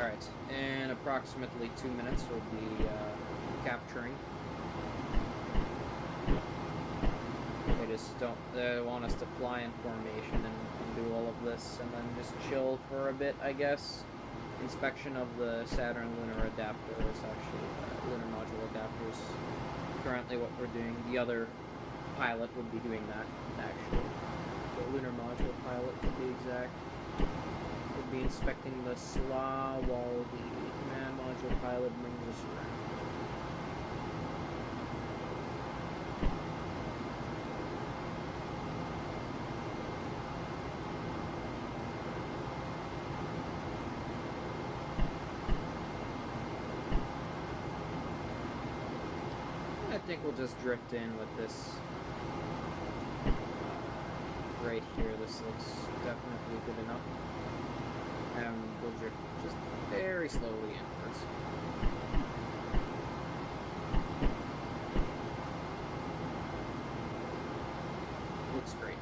Alright, in approximately 2 minutes we'll be capturing. They want us to fly in formation and do all of this, and then just chill for a bit, I guess. Inspection of the Saturn lunar adapter is actually, lunar module adapters. Currently what we're doing, the other pilot would be doing that, actually. The lunar module pilot, to be exact, would be inspecting the SLA while the command module pilot brings us around. I think we'll just drift in with this right here. This looks definitely good enough. And we'll drift just very slowly inwards. Looks great.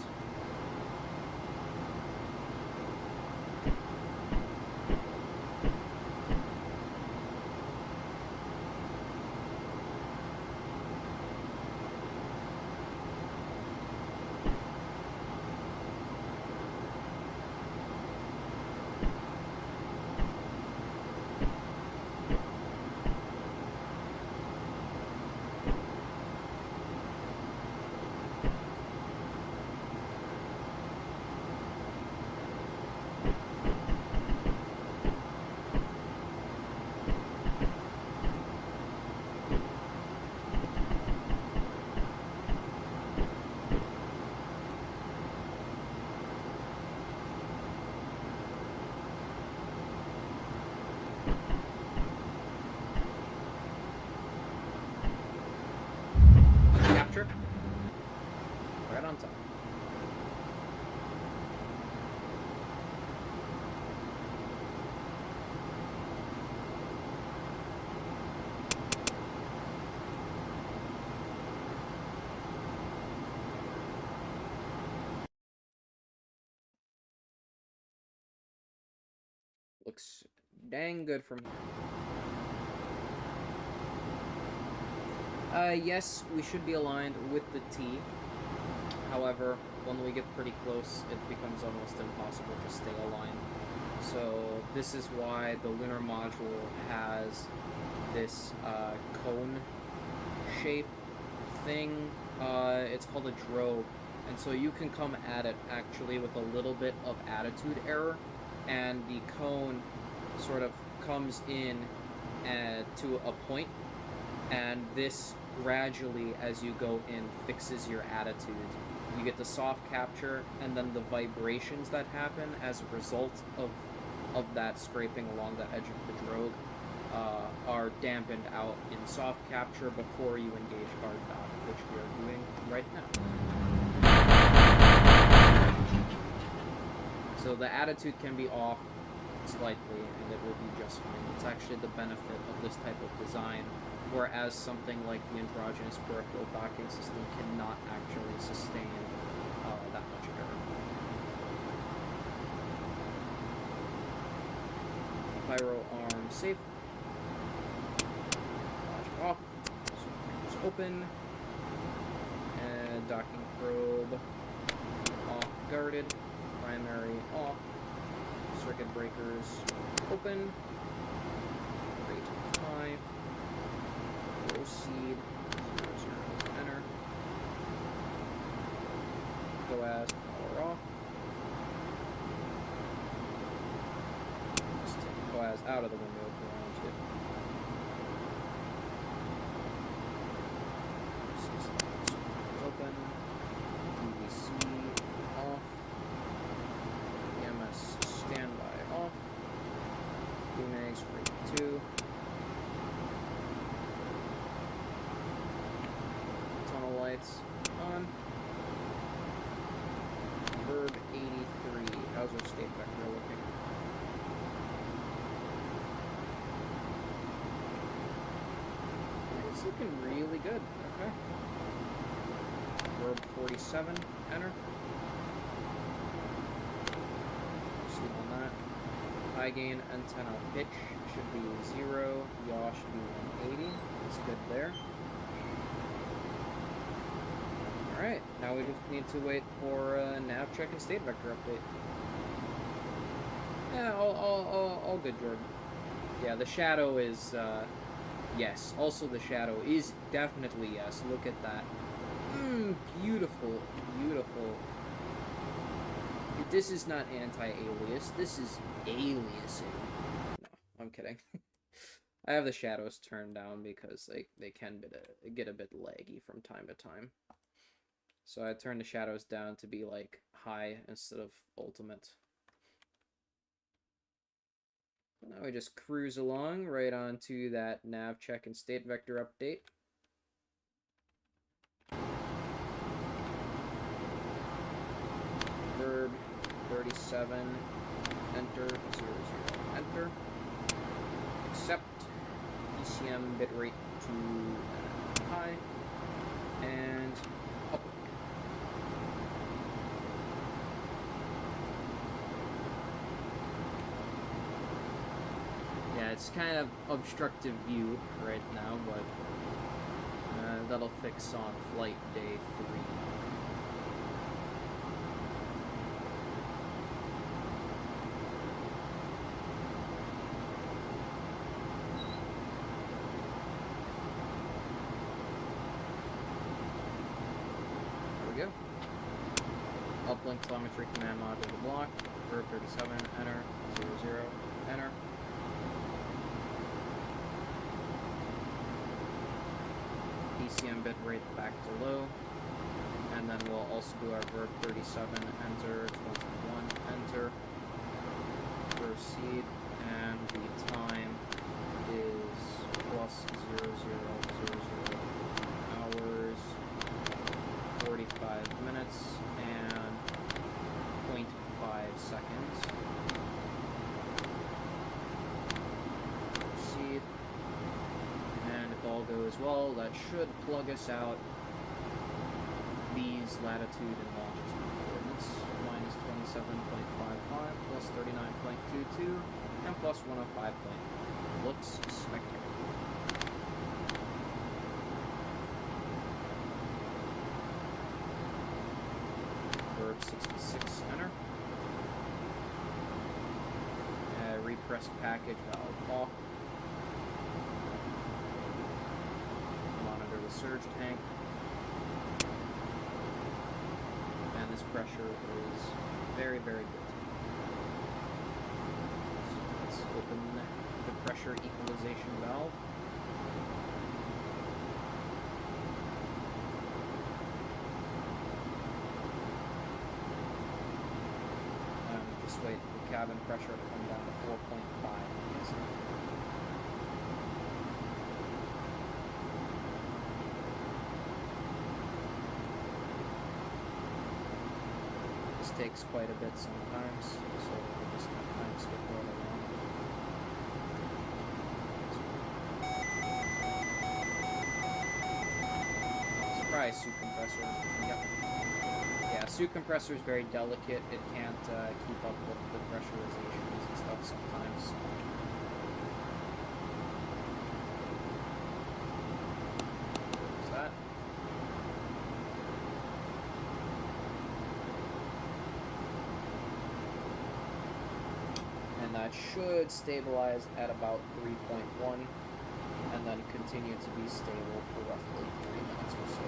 Capture. Right on top. Looks dang good from here. Yes, we should be aligned with the T. However, when we get pretty close, it becomes almost impossible to stay aligned. So this is why the lunar module has this cone shape thing. It's called a drogue. And so you can come at it actually with a little bit of attitude error, and the cone sort of comes in to a point, and this gradually, as you go in, fixes your attitude. You get the soft capture, and then the vibrations that happen as a result of that scraping along the edge of the drogue are dampened out in soft capture before you engage hard dock, which we are doing right now. So the attitude can be off slightly, and it will be just fine. It's actually the benefit of this type of design, whereas something like the androgynous peripheral docking system cannot actually sustain that much error. Pyro arm safe. Logic off. Just open. And docking probe off guarded. Primary off. Circuit breakers open. Rate high. Proceed. 0, enter. Go as power off. Just take go as out of the window if you want to. Open. DVC off. EMS standby off. Demags rate 2. Tunnel lights on. Verb 83. How's our state vector looking? It's looking really good. Okay. Verb 47. Enter. Proceed on that. SI gain antenna pitch should be 0, yaw should be 180. That's good there. Alright, now we just need to wait for nav check and state vector update. Yeah, all good, Jordan. Yeah, the shadow is, yes. Also, the shadow is definitely yes. Look at that. Beautiful, beautiful. This is not anti-alias. This is aliasing. No, I'm kidding. I have the shadows turned down because they can get a bit laggy from time to time. So I turned the shadows down to be like high instead of ultimate. Now we just cruise along right onto that nav check and state vector update. Verb 37, enter, 00, enter. Accept, ECM bitrate to high, and public. Yeah, it's kind of obstructive view right now, but that'll fix on flight day 3. There we go. Uplink telemetry command module block. Verb 37, enter, 00, enter. ECM bitrate back to low, and then we'll also do our verb 37, enter, 21, enter, proceed, and the time is plus 0000 hours, 45 minutes, and 0.5 seconds. Proceed. And if all goes well, that should plug us out these latitude and longitude coordinates. Minus 27.55 plus 39.22 and plus 105. Looks spectacular. Verb 66, enter. Repress package valve off. Monitor the surge tank. And this pressure is very, very good. So let's open the pressure equalization valve. Just wait for cabin pressure to come down to 4.5. This takes quite a bit sometimes, so we'll just kind of skip right along. Surprise, suit compressor. Yep. Yeah, suit compressor is very delicate. It can't keep up with the pressurizations and stuff sometimes. There's that. And that should stabilize at about 3.1 and then continue to be stable for roughly 3 minutes or so.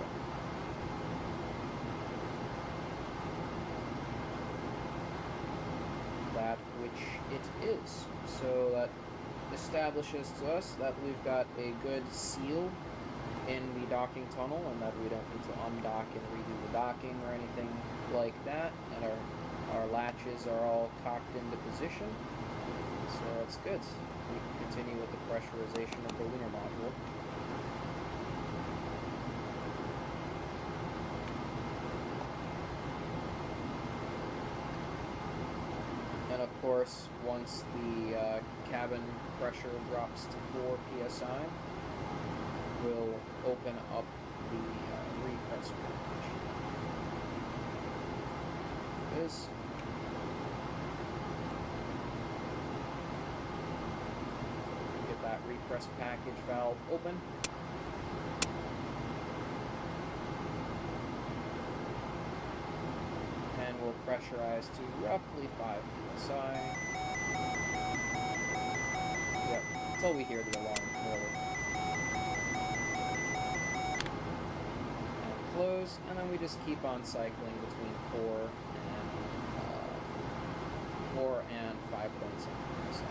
That which it is. So that establishes to us that we've got a good seal in the docking tunnel and that we don't need to undock and redo the docking or anything like that, and our latches are all cocked into position, so that's good. We can continue with the pressurization of the lunar module. And of course, once the cabin pressure drops to 4 psi, we'll open up the repress package. There it is. that repress package valve open. And we'll pressurize to roughly 5 psi. Yep, until we hear the alarm, really. And close, and then we just keep on cycling between 4 and 5.7 psi.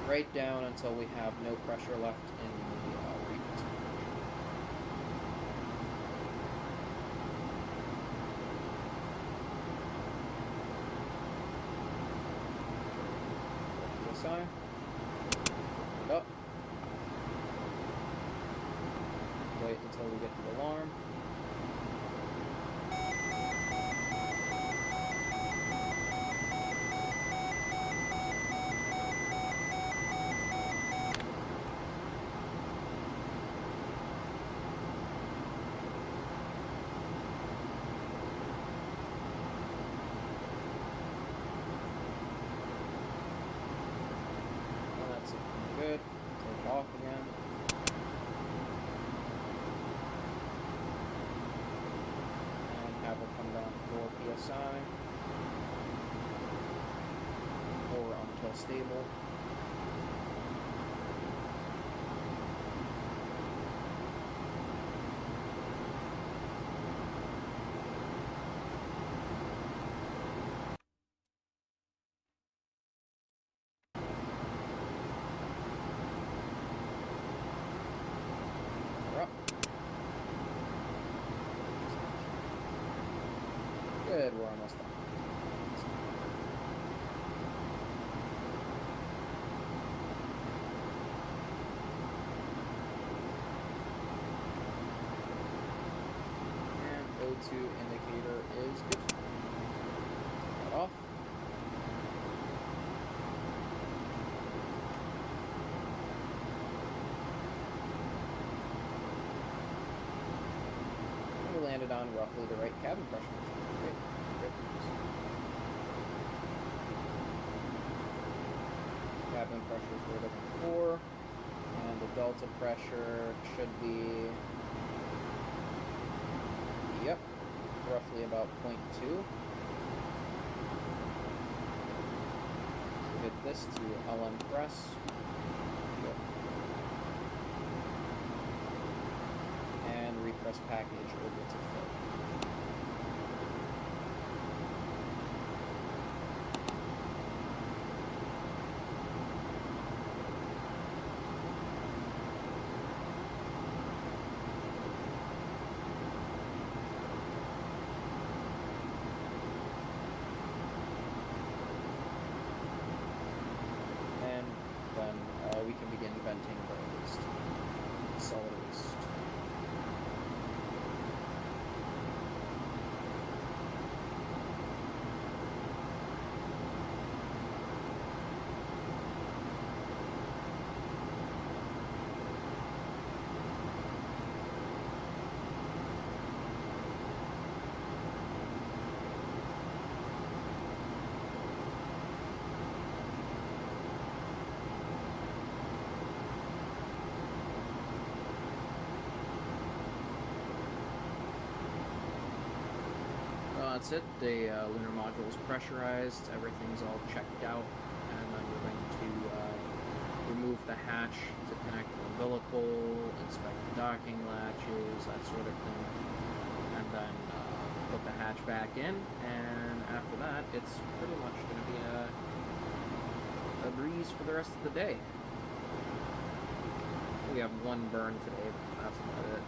Right down until we have no pressure left in the repress. PSI. Up. Wait until we get the alarm. Good. Take it off again. And have it come down to 4 psi. Or until stable. Good, we're almost done. And O2 indicator is good. Take that off. And we landed on roughly the right cabin pressure. Great. Cabin pressure is right up to 4, and the delta pressure should be, yep, roughly about 0.2. So hit this to LM press. Yep. And repress package over to fill. We can begin venting the waste, solid waste. That's it. The lunar module is pressurized, everything's all checked out, and then we're going to remove the hatch to connect the umbilical, inspect the docking latches, that sort of thing, and then put the hatch back in, and after that, it's pretty much going to be a breeze for the rest of the day. We have one burn today, but that's about it.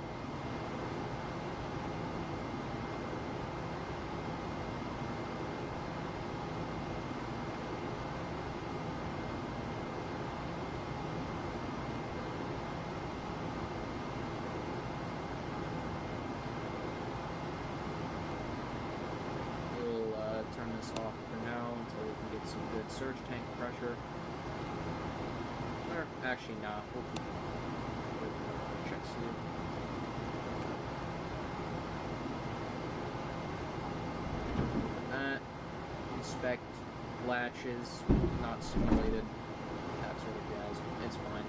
Turn this off for now until we can get some good surge tank pressure. Or actually, nah, we'll keep it. Check sleep. That. inspect latches, not simulated, that sort of jazz. It's fine.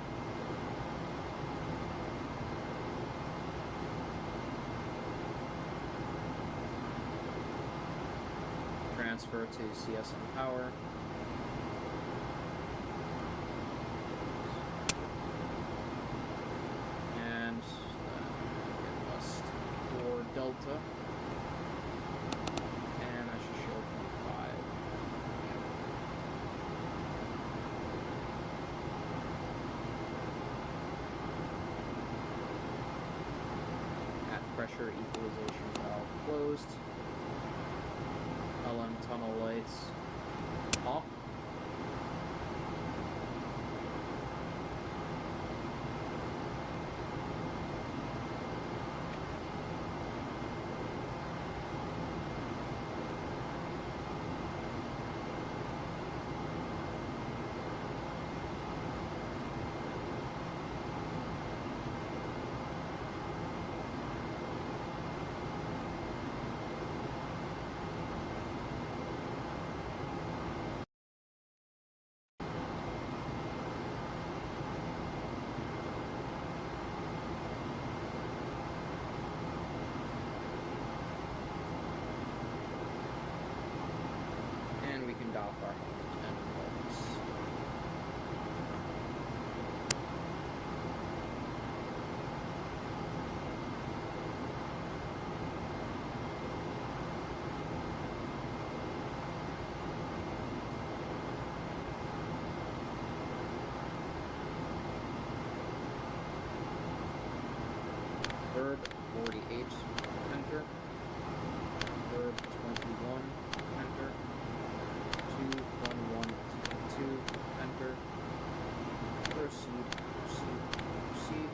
Transfer to CSM power. And get bust for Delta. And I should show 0.5. At pressure equalization valve closed. LM tunnel lights off. And we can dock our and bolts. Verb 48, enter. Verb 21, enter. 21122, enter. Proceed, proceed, proceed.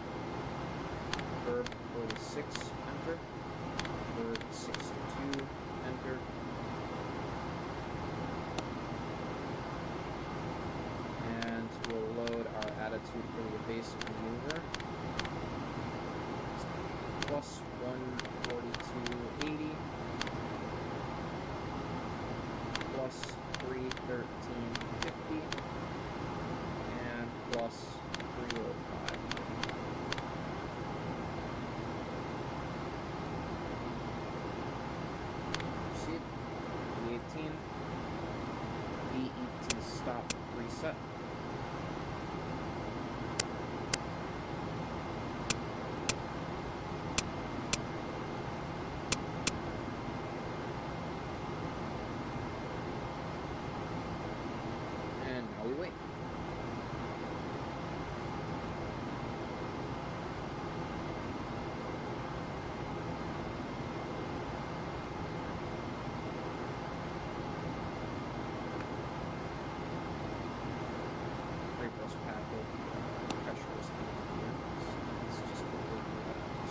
Verb 46, enter. Verb 62, enter. And we'll load our attitude for the evasive maneuver. Plus 142.80. Plus 313.50. And plus 305. Proceed. D18. D18 stop reset. And now we wait. Reverse packet pressure is here. It's just completely out.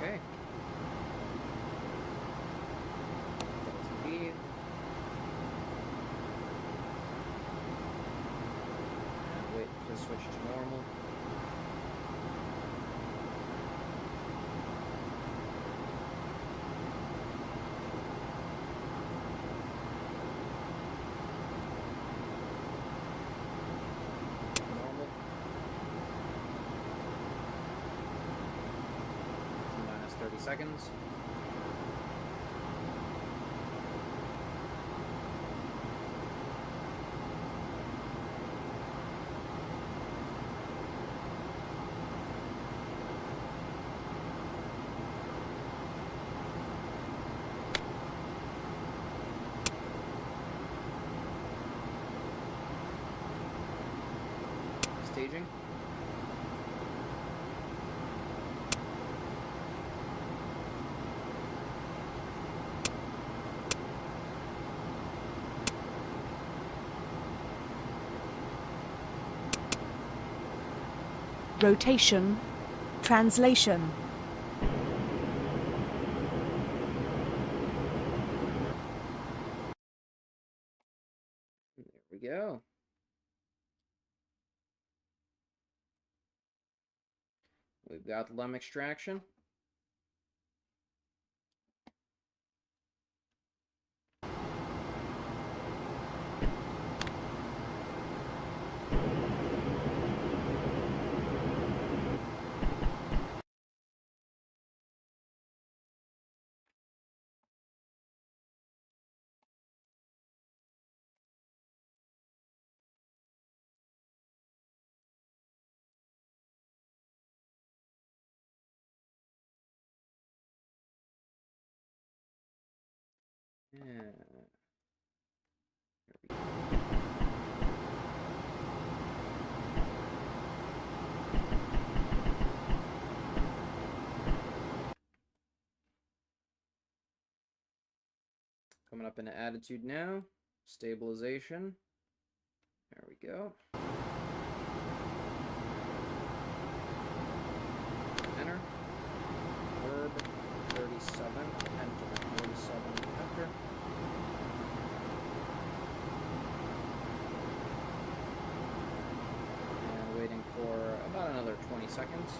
Okay. Delta V. And wait for the switch to normal. Normal. Minus 30 seconds. Staging. Rotation. Translation. we go. We've got LEM extraction. Yeah. There we go. Coming up into attitude now. Stabilization. There we go. Enter. Orb 37. Enter. 47. Enter. And waiting for about another 20 seconds.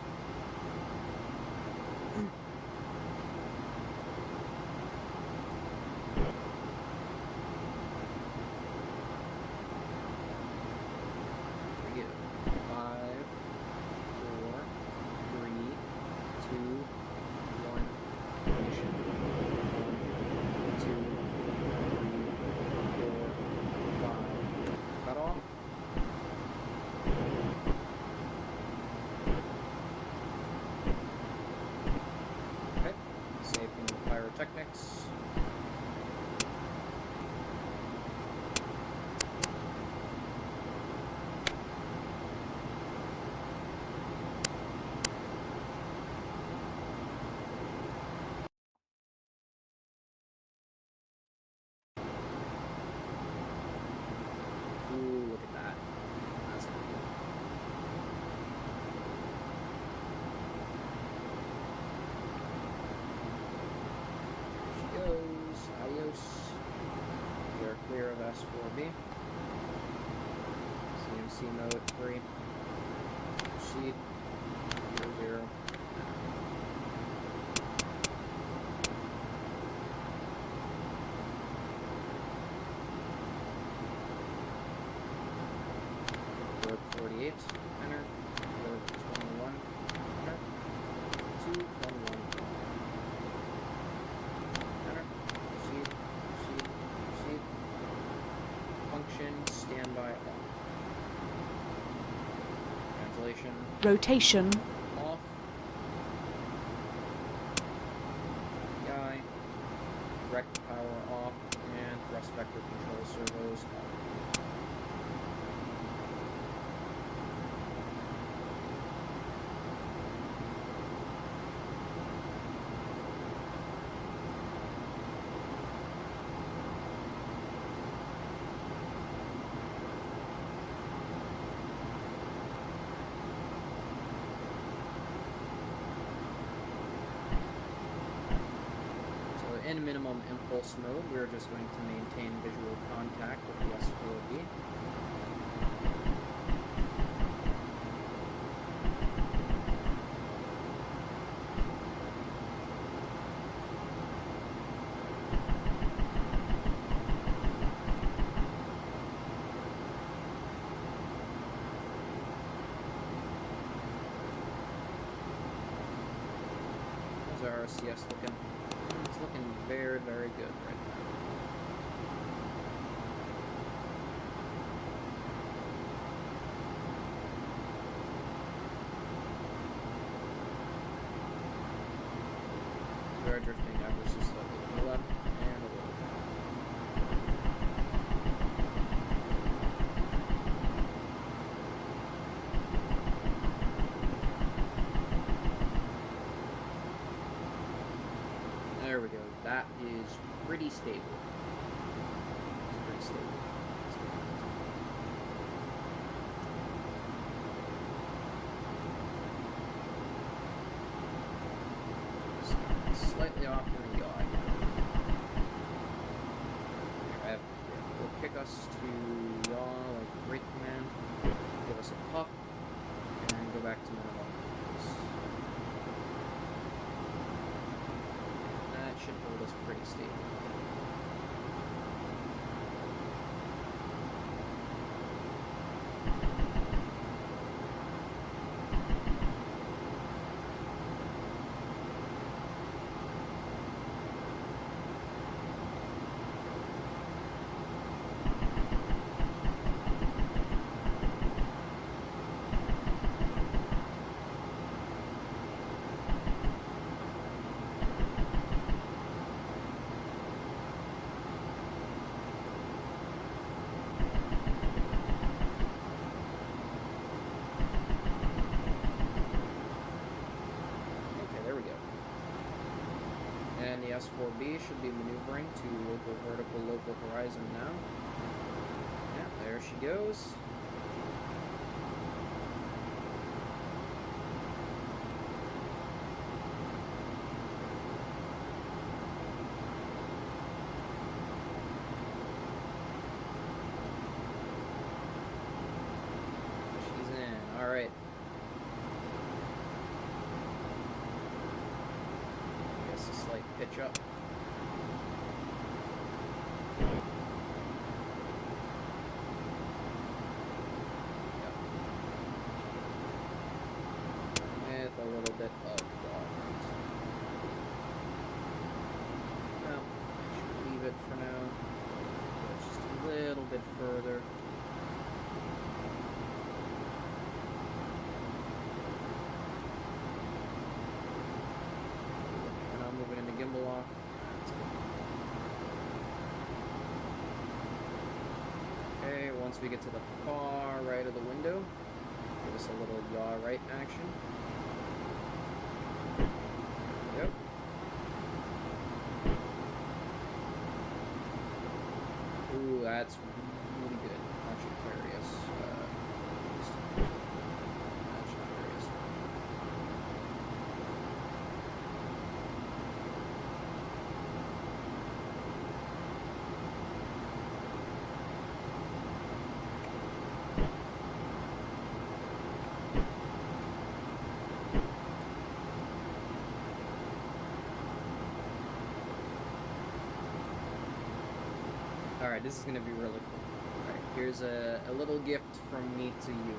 Pyrotechnics. Ooh, look at that. That's cool. Goes. Adios. We are clear of S-4B. CMC mode 3. Proceed. 0, 0. Warp 48. Enter. Warp 21. Enter. 2, 1, 1. Standby on. Translation. Rotation. Off. Guy. Direct power off. And thrust vector control servos off. In minimum impulse mode, we're just going to maintain visual contact with the S-4B. How's our RCS looking? It's looking very, very good right now. We are drifting ever so slightly to the left and a little down. There we go. That is pretty stable. It's pretty stable. Slightly off the yaw. Will kick us to yaw pretty steep. And the S-4B should be maneuvering to local vertical, local horizon now. Yeah, there she goes. She's in. All right. Slight pitch up. With a little bit of water. Well, I should leave it for now. Go just a little bit further. Moving into gimbal lock. Okay, once we get to the far right of the window, give us a little yaw right action. Yep. Ooh, that's really good. That should carry us. That should carry us. Alright, this is going to be really cool. Alright, here's a little gift from me to you.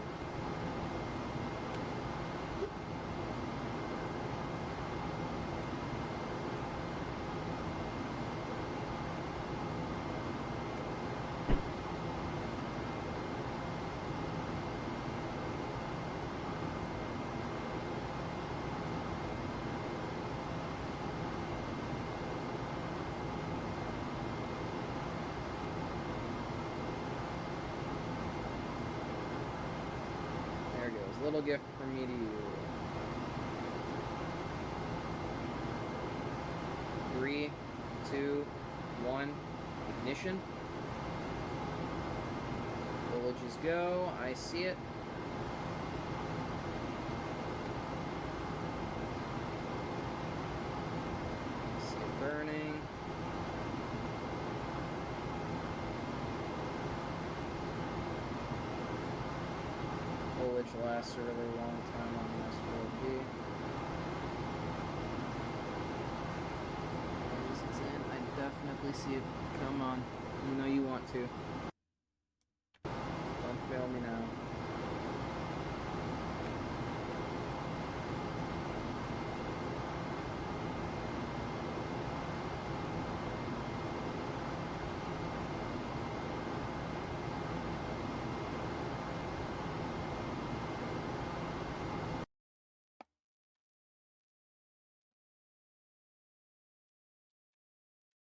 Little gift from me to you. 3, 2, 1, ignition. Villages go. I see it. See it burning. Foliage lasts a really long time on the S-4B. It's in. I definitely see it. Come on. You know you want to. Don't fail me now.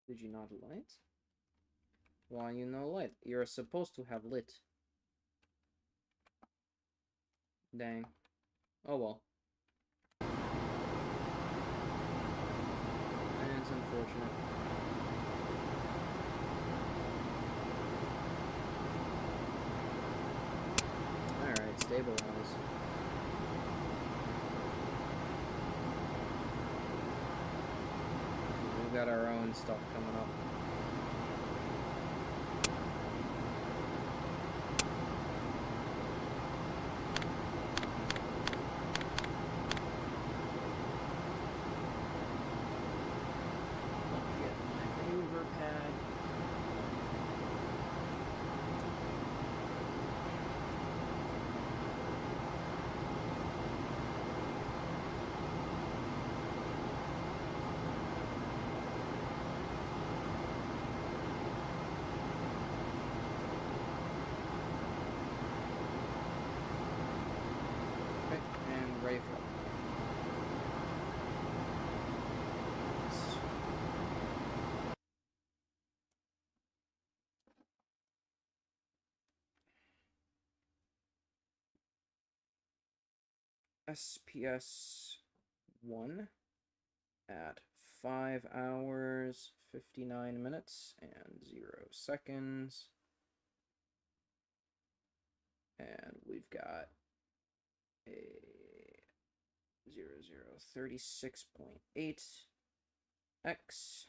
Did you not light? Why you no light? You're supposed to have lit. Dang. Oh well. And it's unfortunate. Alright, stabilize. We've got our own stuff coming up. SPS1 at 5 hours, 59 minutes, and 0 seconds. And we've got a 36.8 X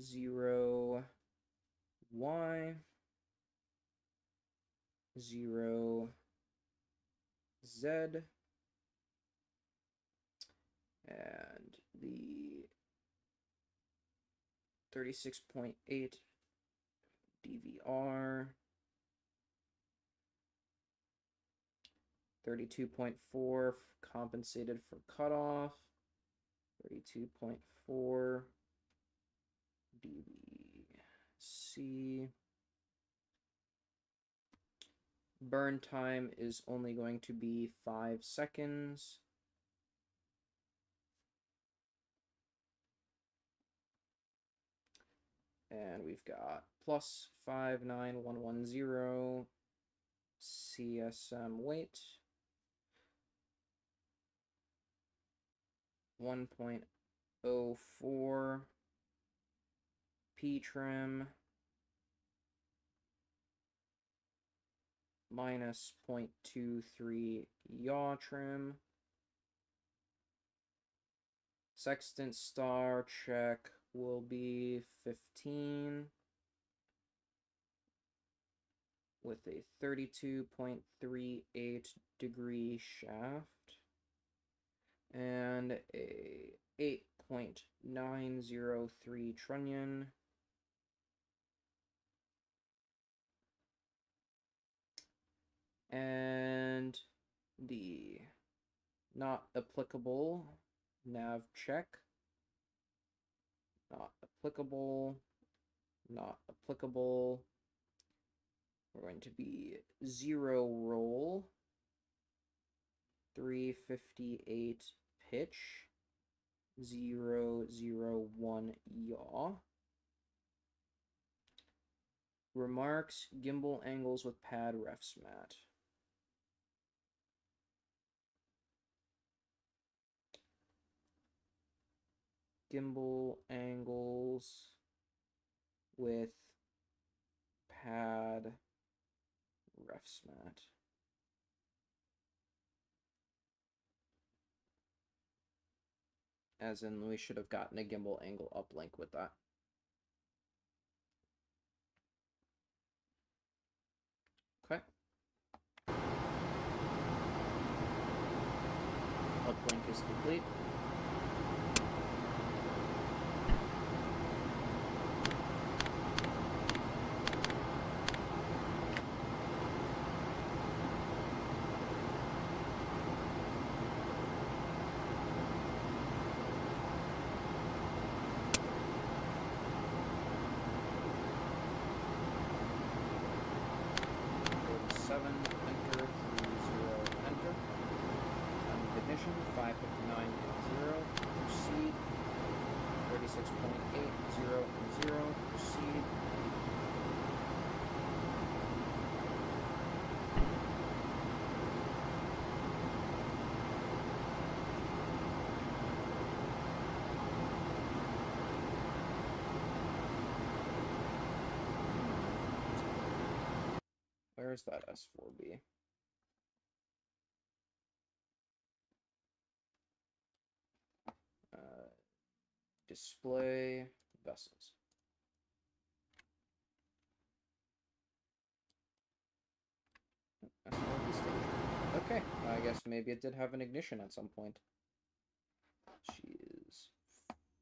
0 Y 0 Z, and the 36.8 DVR, 32.4 compensated for cutoff, 32.4 DVC. Burn time is only going to be 5 seconds. And we've got plus 59110 CSM weight, 1.04 P trim, minus 0.23 yaw trim. Sextant star check will be 15 with a 32.38 degree shaft and a 8.903 trunnion. And the not applicable nav check, not applicable, not applicable. We're going to be 0 roll, 358 pitch, 001 yaw. Remarks: gimbal angles with pad refs mat. Gimbal angles with pad refs mat. As in, we should have gotten a gimbal angle uplink with that. Okay. Uplink is complete. Enter, 30, enter. Ignition, 559.0, proceed. 36.8, 0, and 0, proceed. Where's that S-IVB? Display vessels. S-IVB station. Okay, I guess maybe it did have an ignition at some point. She is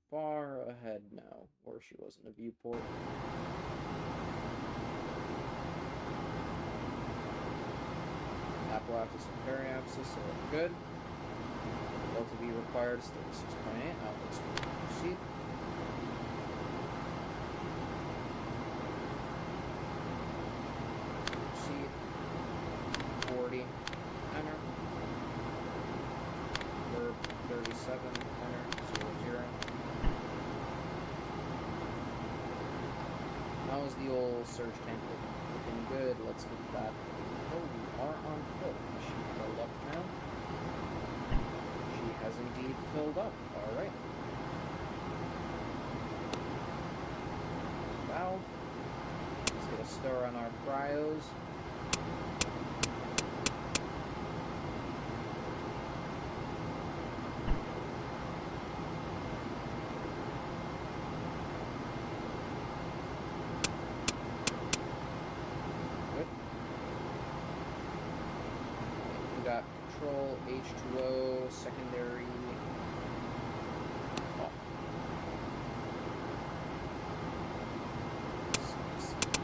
far ahead now, or she was in a viewport. Apoapsis and periapsis are good. LTV required is 36.8. Outlooks proceed. Proceed. 40. Enter. Verb 37. Enter. 0, 0. How is the old surge tank looking? Looking good. Let's get that. Oh, we are on foot. I should fill up has indeed filled up. Alright. Valve. Let's get a stir on our cryos. Good. We got control H2O secondary.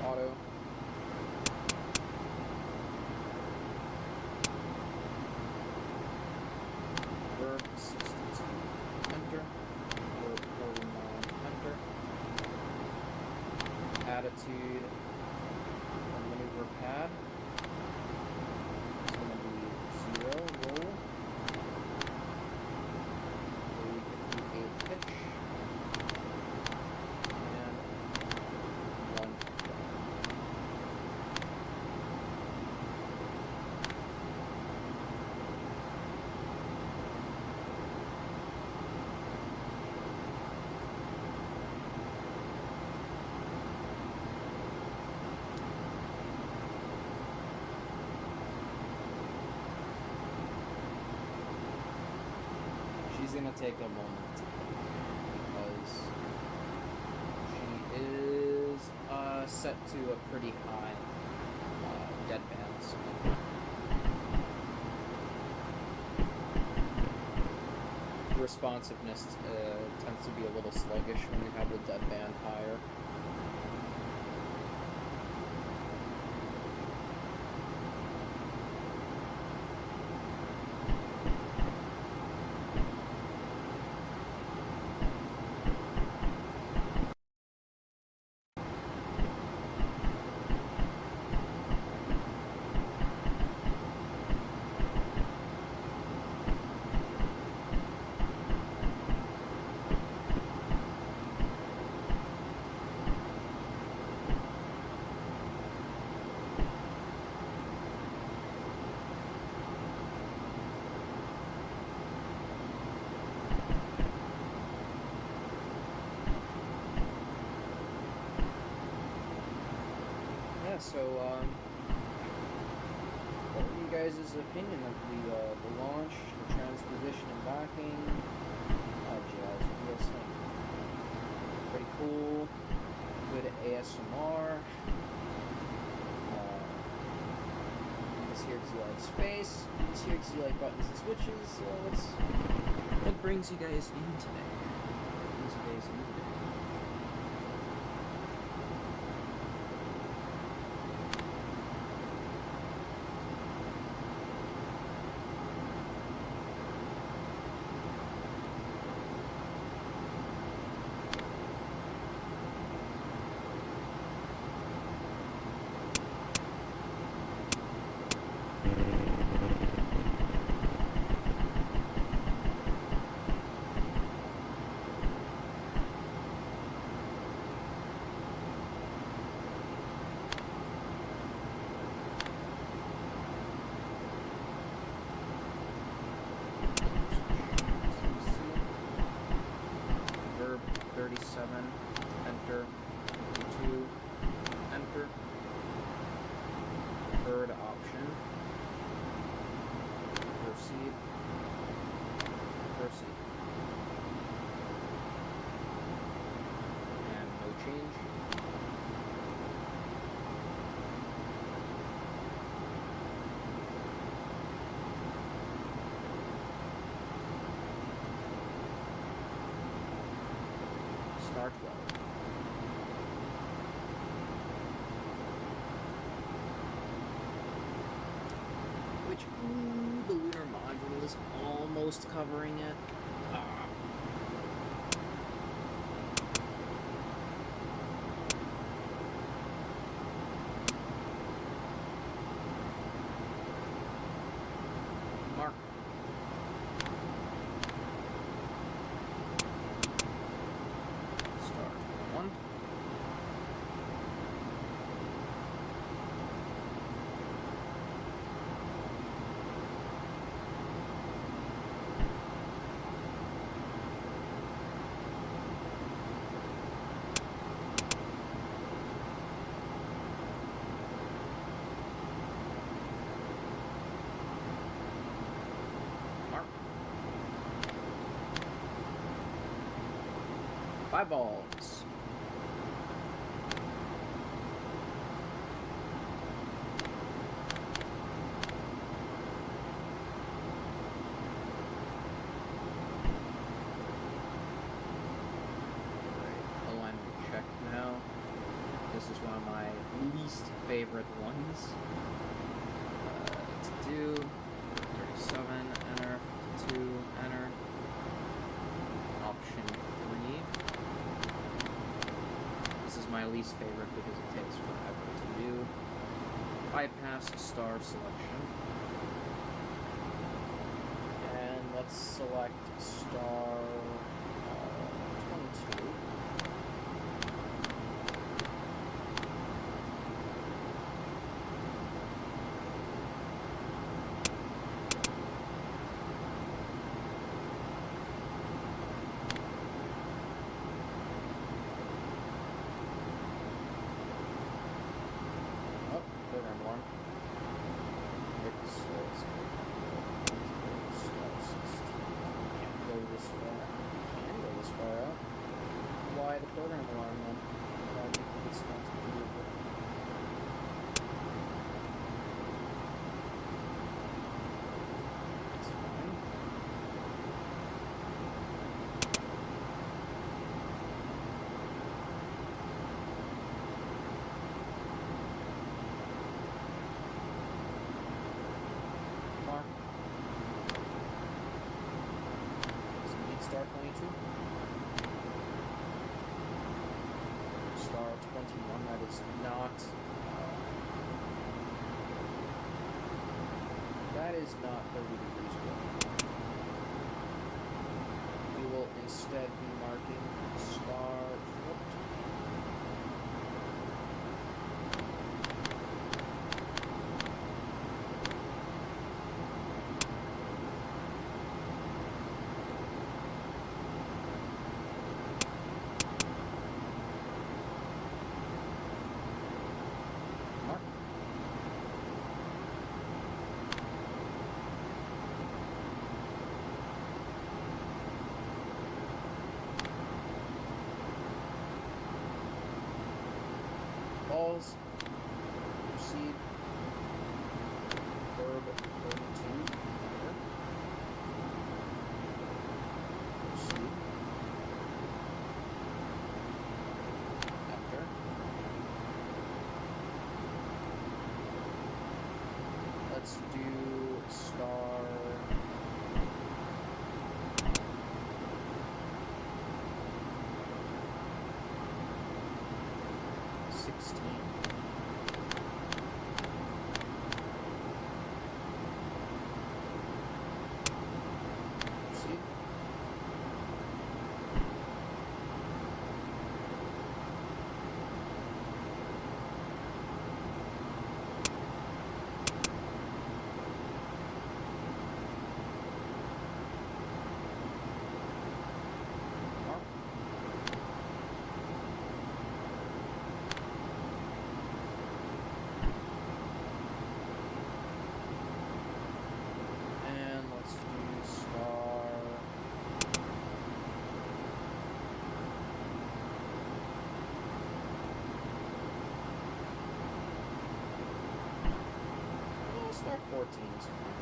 Auto. Verb 62, enter. Verb 49, enter. Attitude, maneuver pad. It's going to be 0, roll. 358 pitch. And 1. She's gonna take a moment because she is set to a pretty high deadband. So responsiveness tends to be a little sluggish when you have the deadband higher. So, what were you guys' opinion of the launch, the transposition and backing? Jazz, what do you guys think? Pretty cool, good ASMR. This here because you like space, this here because you like buttons and switches. What brings you guys in today? Verb 37, enter. 2, enter. Third option. Proceed. Proceed. And no change. Start well. Which, the lunar module is almost covering it. Mark. Start 1. 5 balls. This is one of my least favorite ones. Let's do 37, enter, 52, enter. Option 3. This is my least favorite because it takes forever to do. Bypass star selection. And let's select star 22. The program alarm then. It's not doable. It's fine. Mark. Does it need star 22? Star 21, that is not not 30 degrees away. We will instead be marking star flipped. Balls, proceed, verb 32, proceed, enter, let's do star 16. Proceed. Star 14 is fine.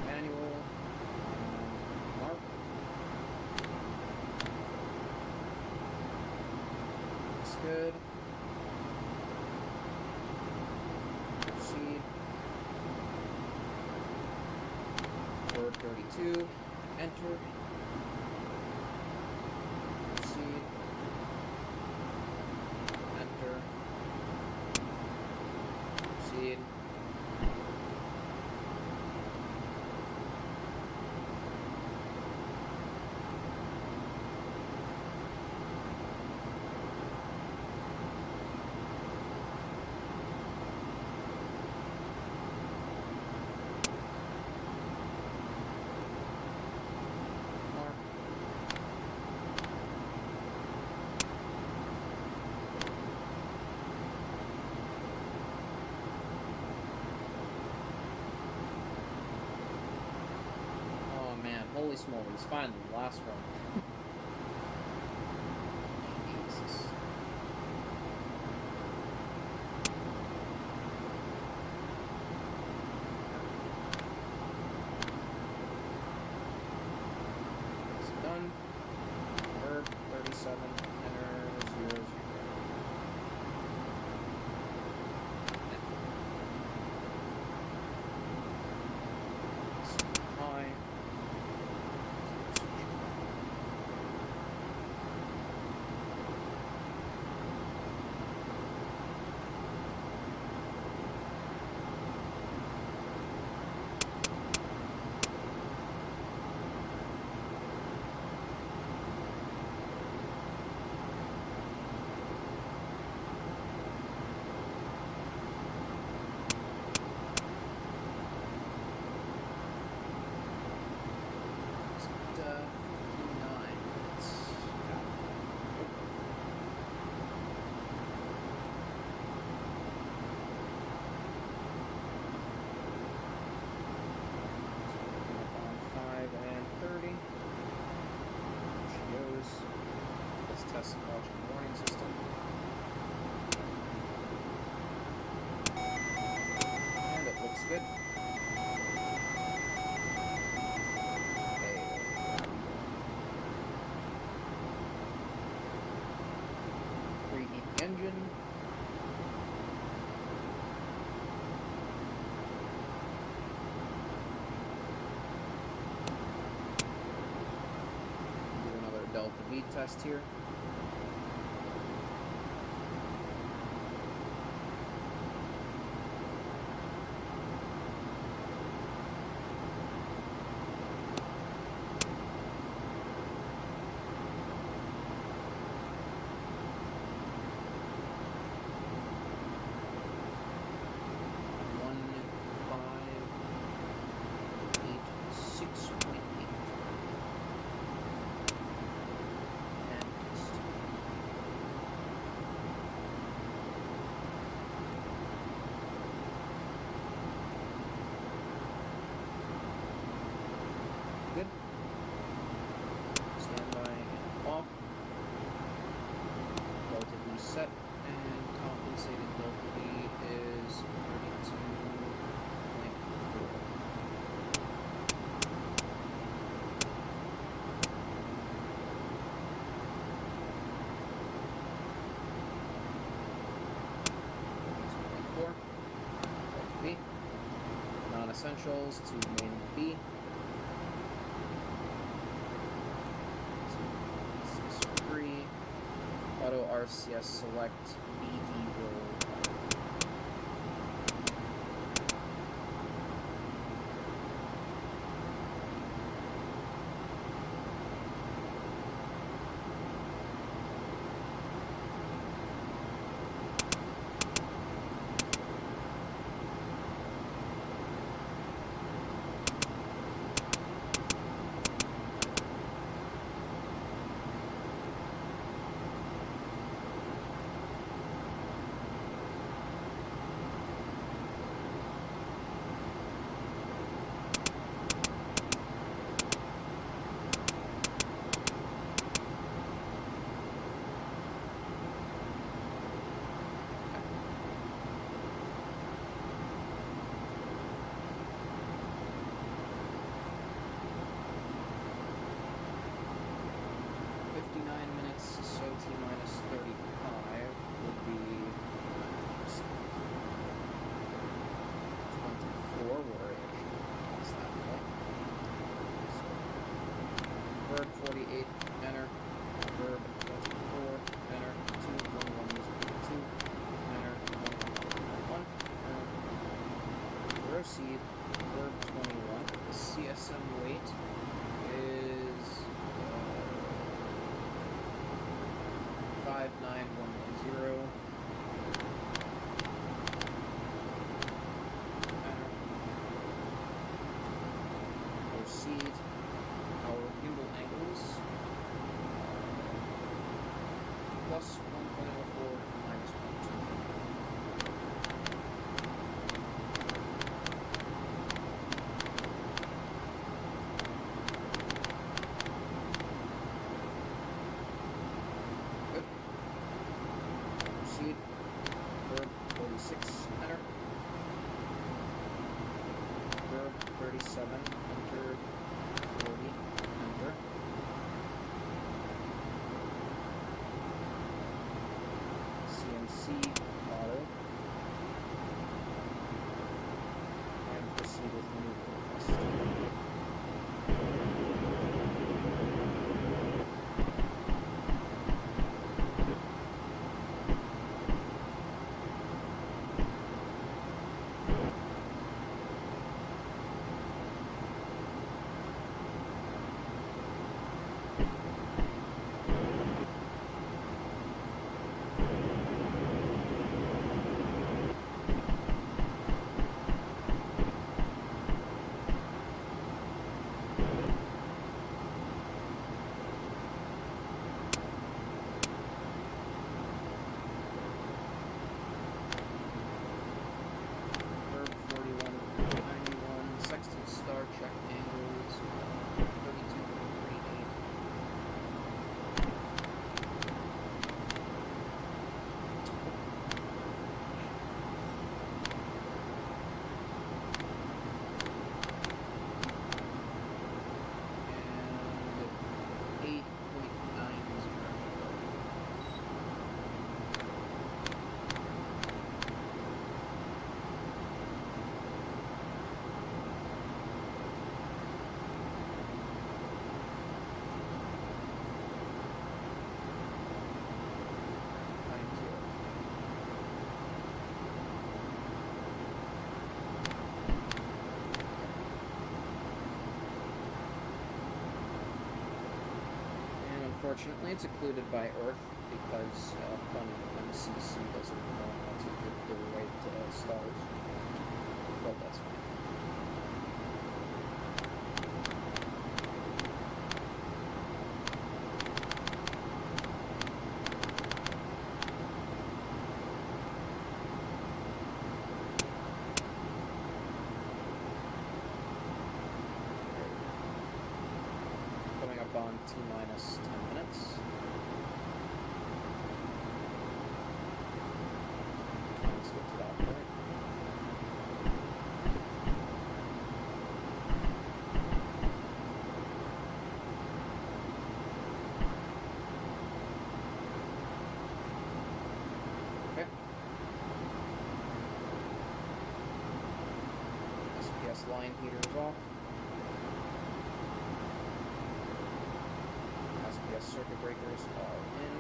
Manual. Mark. Good. Proceed. Word 32. Enter. Proceed. Enter. Proceed. really small. He's fine. The last one. Jesus. It's done. Verb 37. Enter 00. Hi. Test the caution warning system. And it looks good. Okay. Preheat the engine. Do another delta V test here. Good. Standby and off. Delta V set, and compensated delta V is 32.4. Delta V. Non-essentials to main B. Auto RCS select BD roll. So T minus 35 would be 24, where it actually that way. So, verb 48, enter. Verb 24, enter. 21102, enter. 111, enter. Proceed. Verb 21. The CSM weight is 59110. Proceed. Our gimbal angles plus 1.04 minus 1.2. 37, enter, 40, enter. CMC, auto. And proceed with maneuver request. Check angles, 32.38. And 8.90. Unfortunately, it's occluded by Earth because Fun MCC doesn't know how to get the right stars, but that's fine. Coming up on T-minus 10 minutes. Let's get to that point. Okay. SPS line heater is off. SPS circuit breakers are in.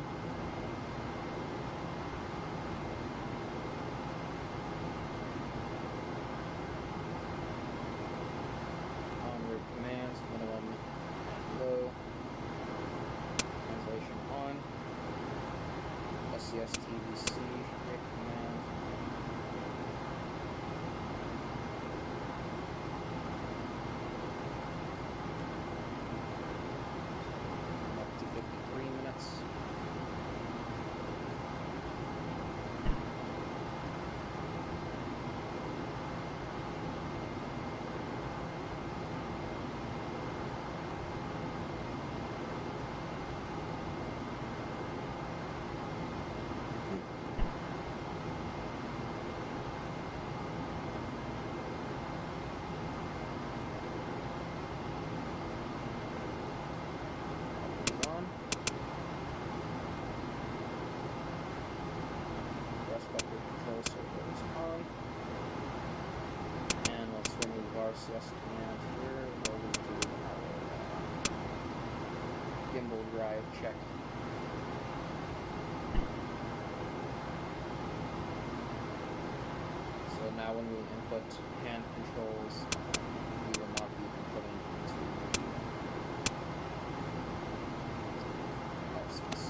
En route commands, minimum and low. Translation on. SCS TVC, rate command. Up to 53 minutes. On. Thrust vector control circle is on. And let's remove RCS command here. We'll do our gimbal drive check. So now when we input hand controls, we will not be inputting to RCS.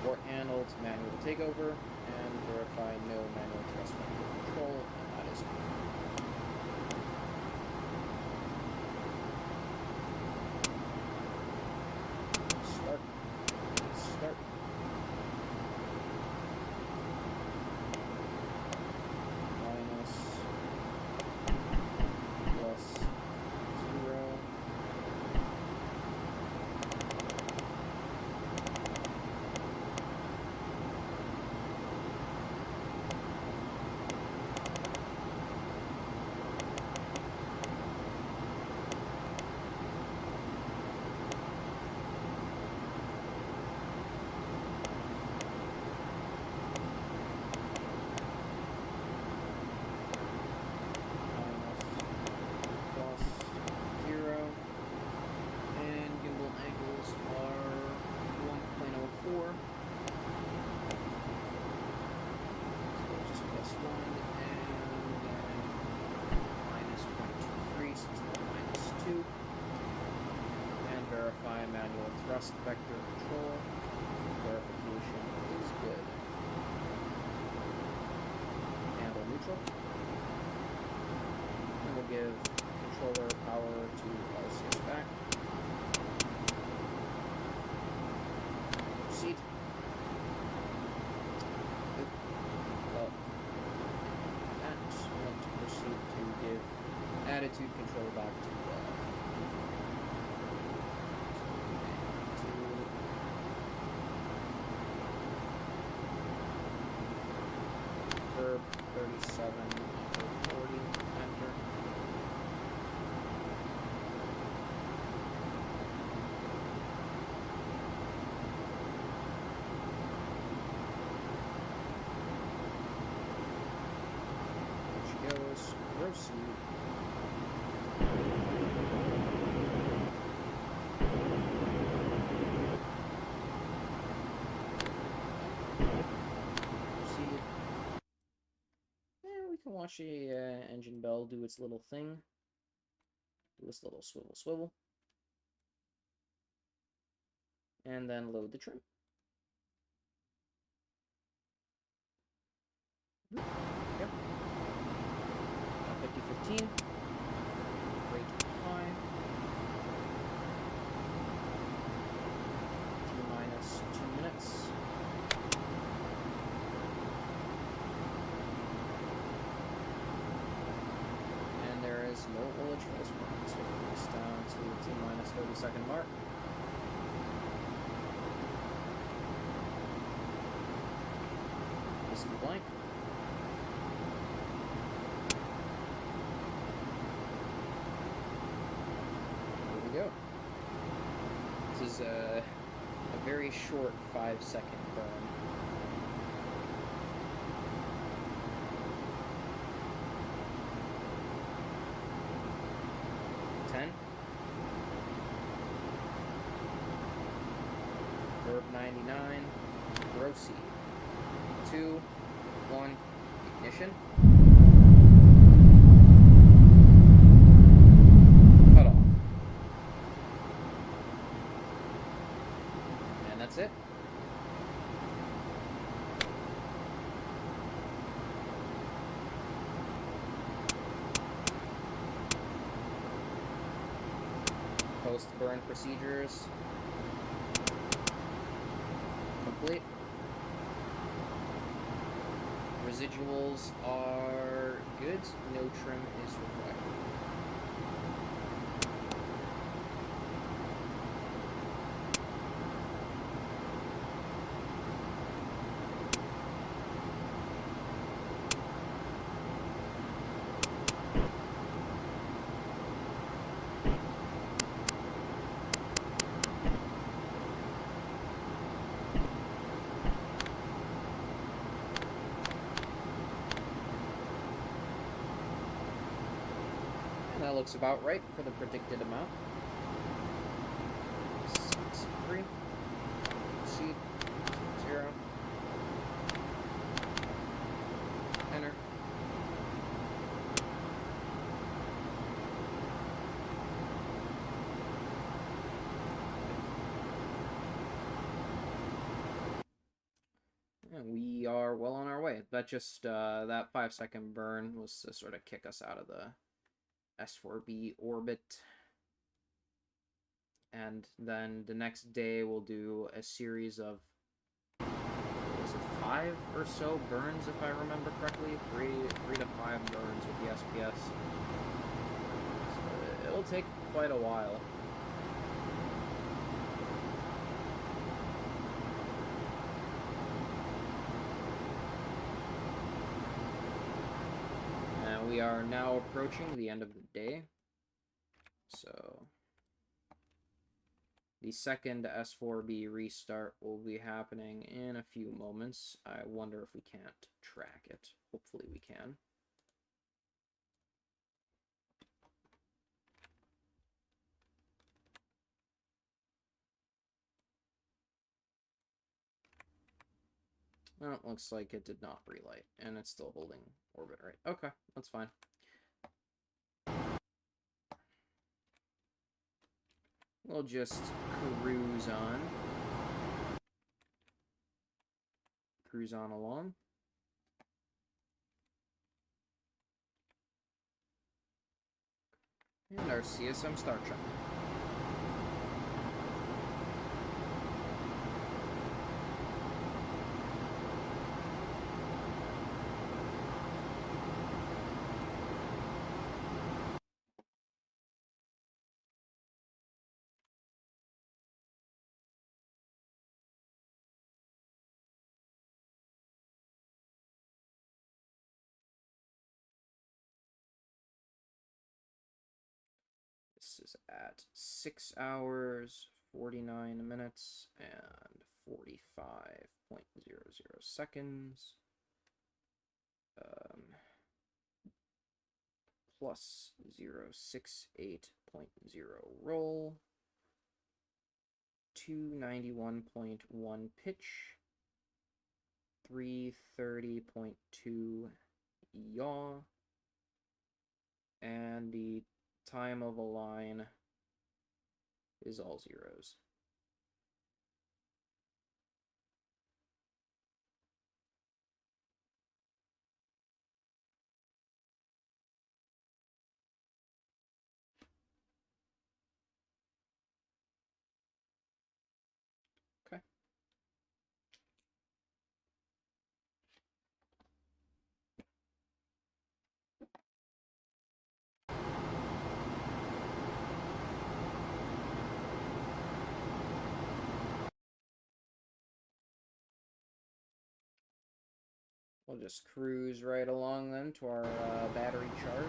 Port handle to manual takeover, and verify no manual thrust vector control, and that is confirmed. Start. Start. Minus. Plus. 0. 2. And verify manual thrust vector control. Verification is good. Handle neutral. And we'll give controller power to LCS back. Proceed. Good. Well, that want to proceed to give attitude control back to verb 37 enter 40 enter. Which goes proceed. We can watch the engine bell do its little thing. Do its little swivel swivel. And then load the trim. Yep. 50-15. Brake high. T-minus 2 minutes. There is no oilage for this one, so it's down to the T-minus 30-second mark. This is blank. Here we go. This is a very short 5-second burn. 10. Verb 99. Proceed. 2, 1, ignition. Cut off. And that's it. Post-burn procedures complete. Residuals are good. No trim is required. That looks about right for the predicted amount. 63. Proceed. 0. Enter. And we are well on our way. That just, that 5-second burn was to sort of kick us out of the S-IVB orbit, and then the next day we'll do a series of, was it 5 or so burns if I remember correctly? 3 to 5 burns with the SPS. So it'll take quite a while. We are now approaching the end of the day, so the second S-IVB restart will be happening in a few moments. I wonder if we can't track it. Hopefully we can. Well, it looks like it did not relight, and it's still holding orbit, right? Okay, that's fine. we'll just cruise on. Cruise on along. And our CSM Star Trek. This is at 6 hours, 49 minutes, and 45.00 seconds. Plus 068.0 roll. 291.1 pitch. 330.2 yaw. And the time of a line is all zeros. Okay. We'll just cruise right along then to our battery charge.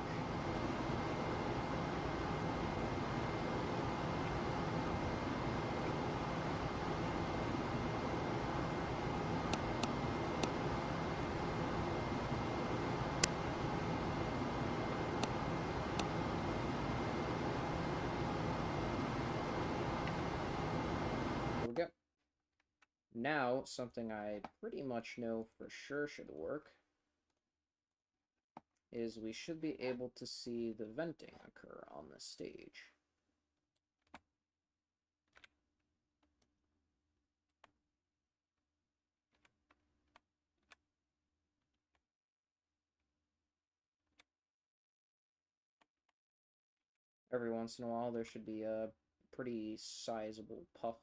There we go. Now, something I pretty much know for sure should work is we should be able to see the venting occur on the stage. Every once in a while, there should be a pretty sizable puff.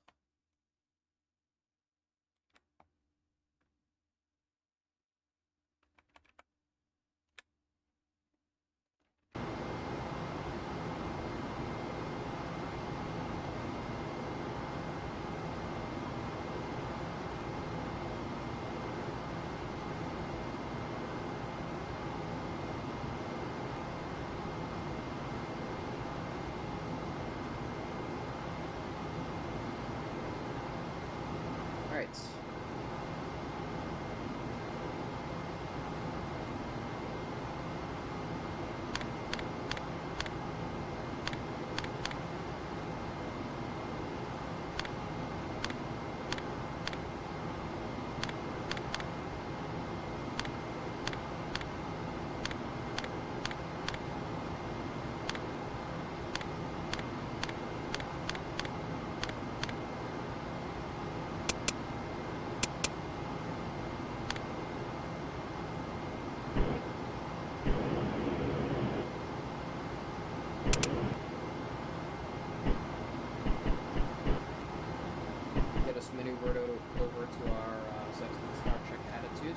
Alright. Get us maneuvered over to our Star Trek attitude.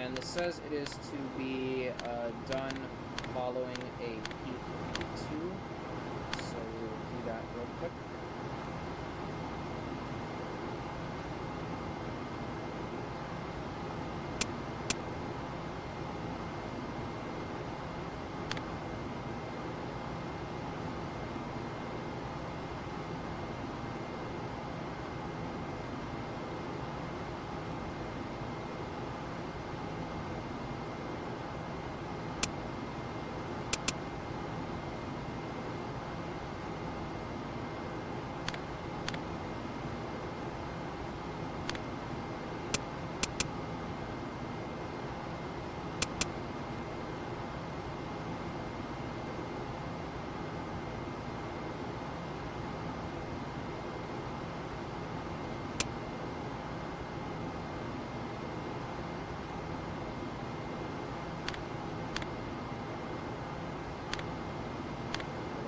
And this says it is to be done following a P52. So we will do that real quick.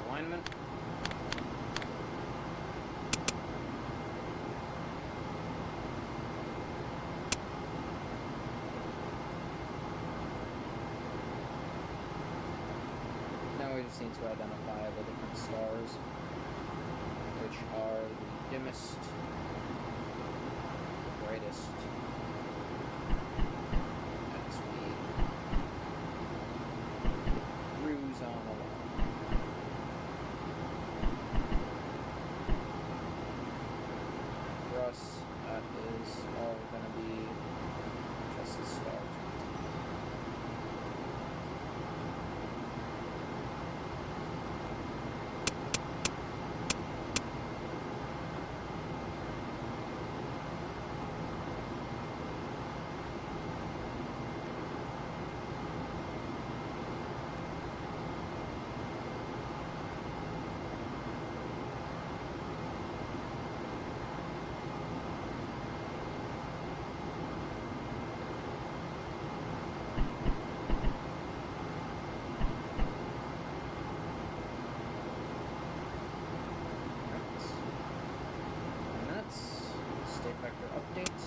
Alignment. Now we just need to identify the different stars, which are the dimmest, the brightest, as we cruise on along. For us, that is all going to be just the stars. State vector update.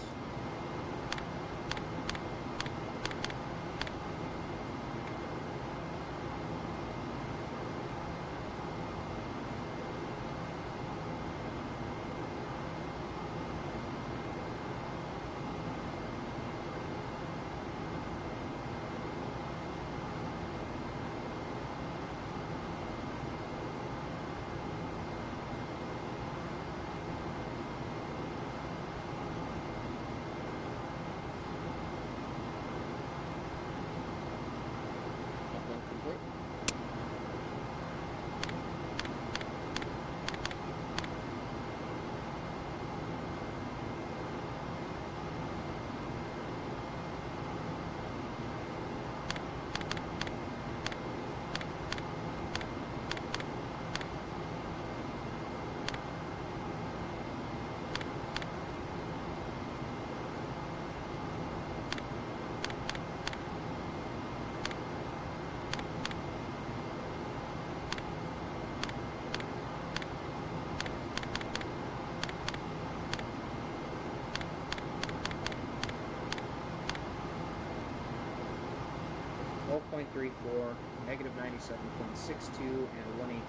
.34, negative 97.62, and 118.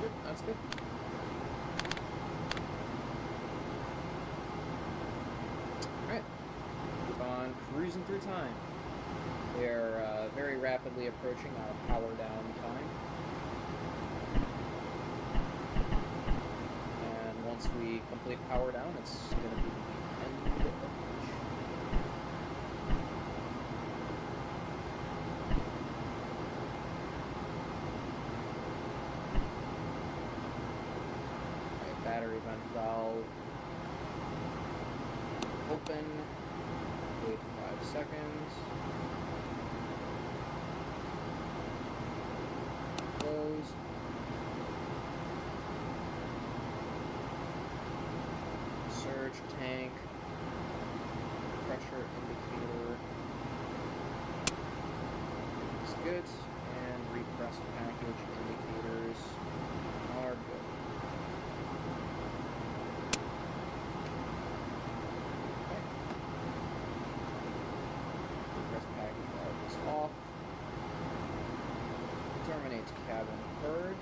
Good, that's good. Alright, keep on cruising through time. We are very rapidly approaching our power down time. Once we complete power down, it's going to be the end of the launch. Right, battery vent valve open. Wait 5 seconds. Close. Surge tank, pressure indicator is good, and repress Terminate cabin purge.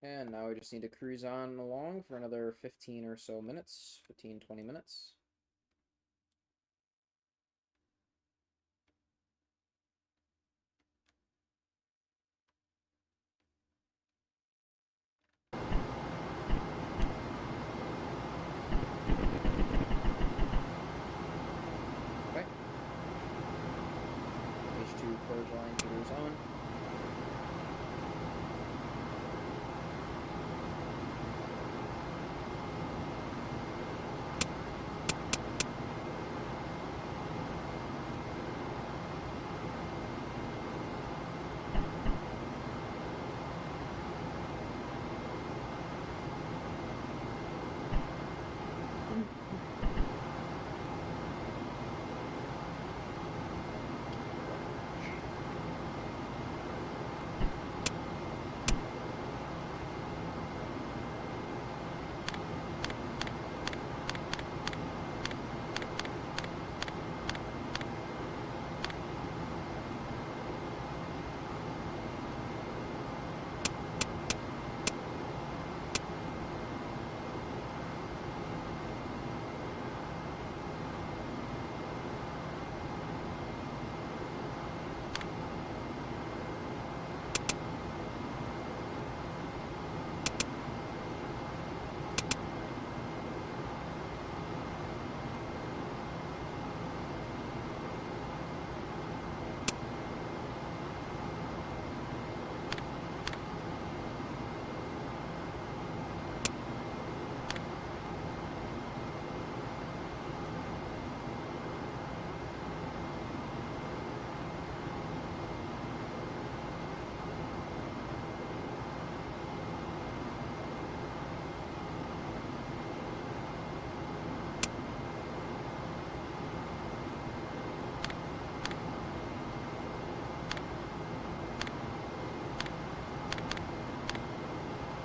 And now we just need to cruise on along for another 15 or so minutes, 15, 20 minutes. Okay. H2 purge line cruise on.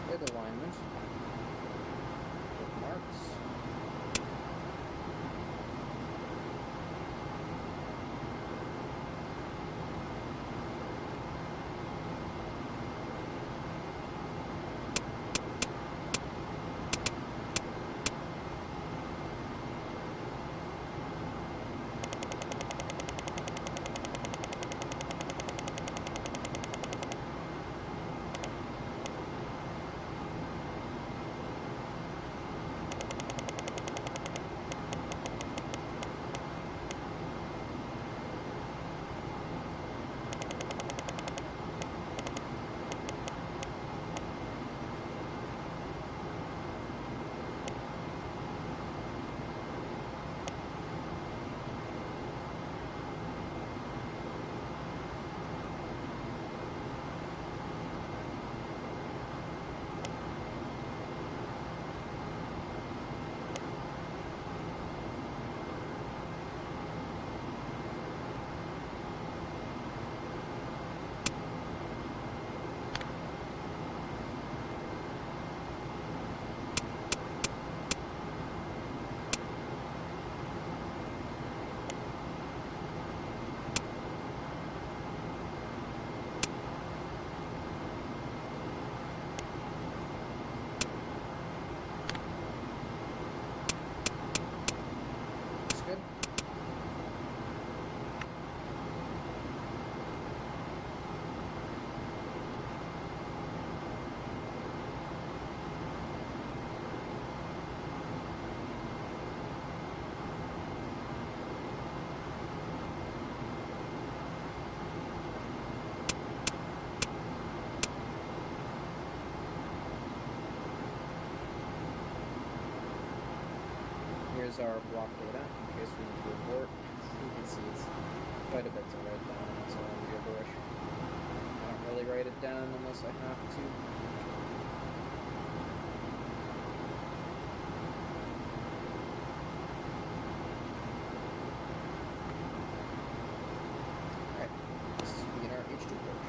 Good alignment. Good marks. Here's our block data in case we need to report. You can see it's quite a bit to write down, and it's all gibberish. I don't really write it down unless I have to. Alright, let's begin our H2 approach.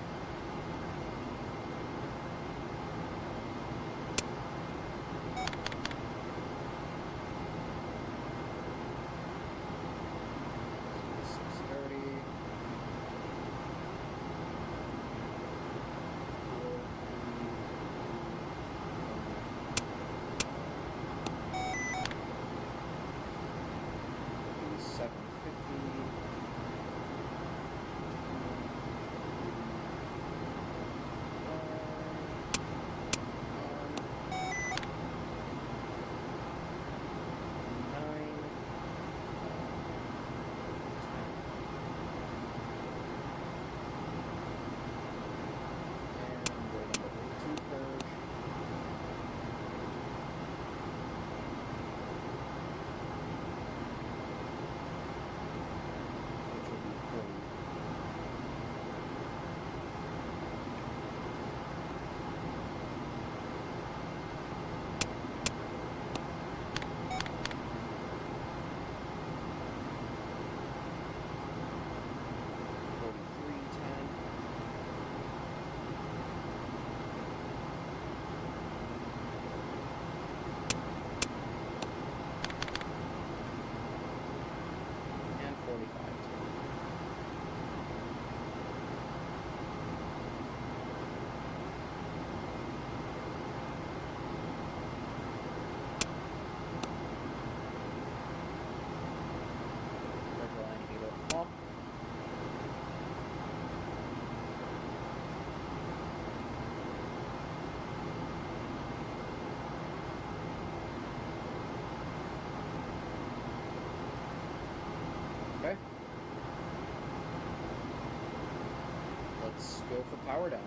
let's go for power down.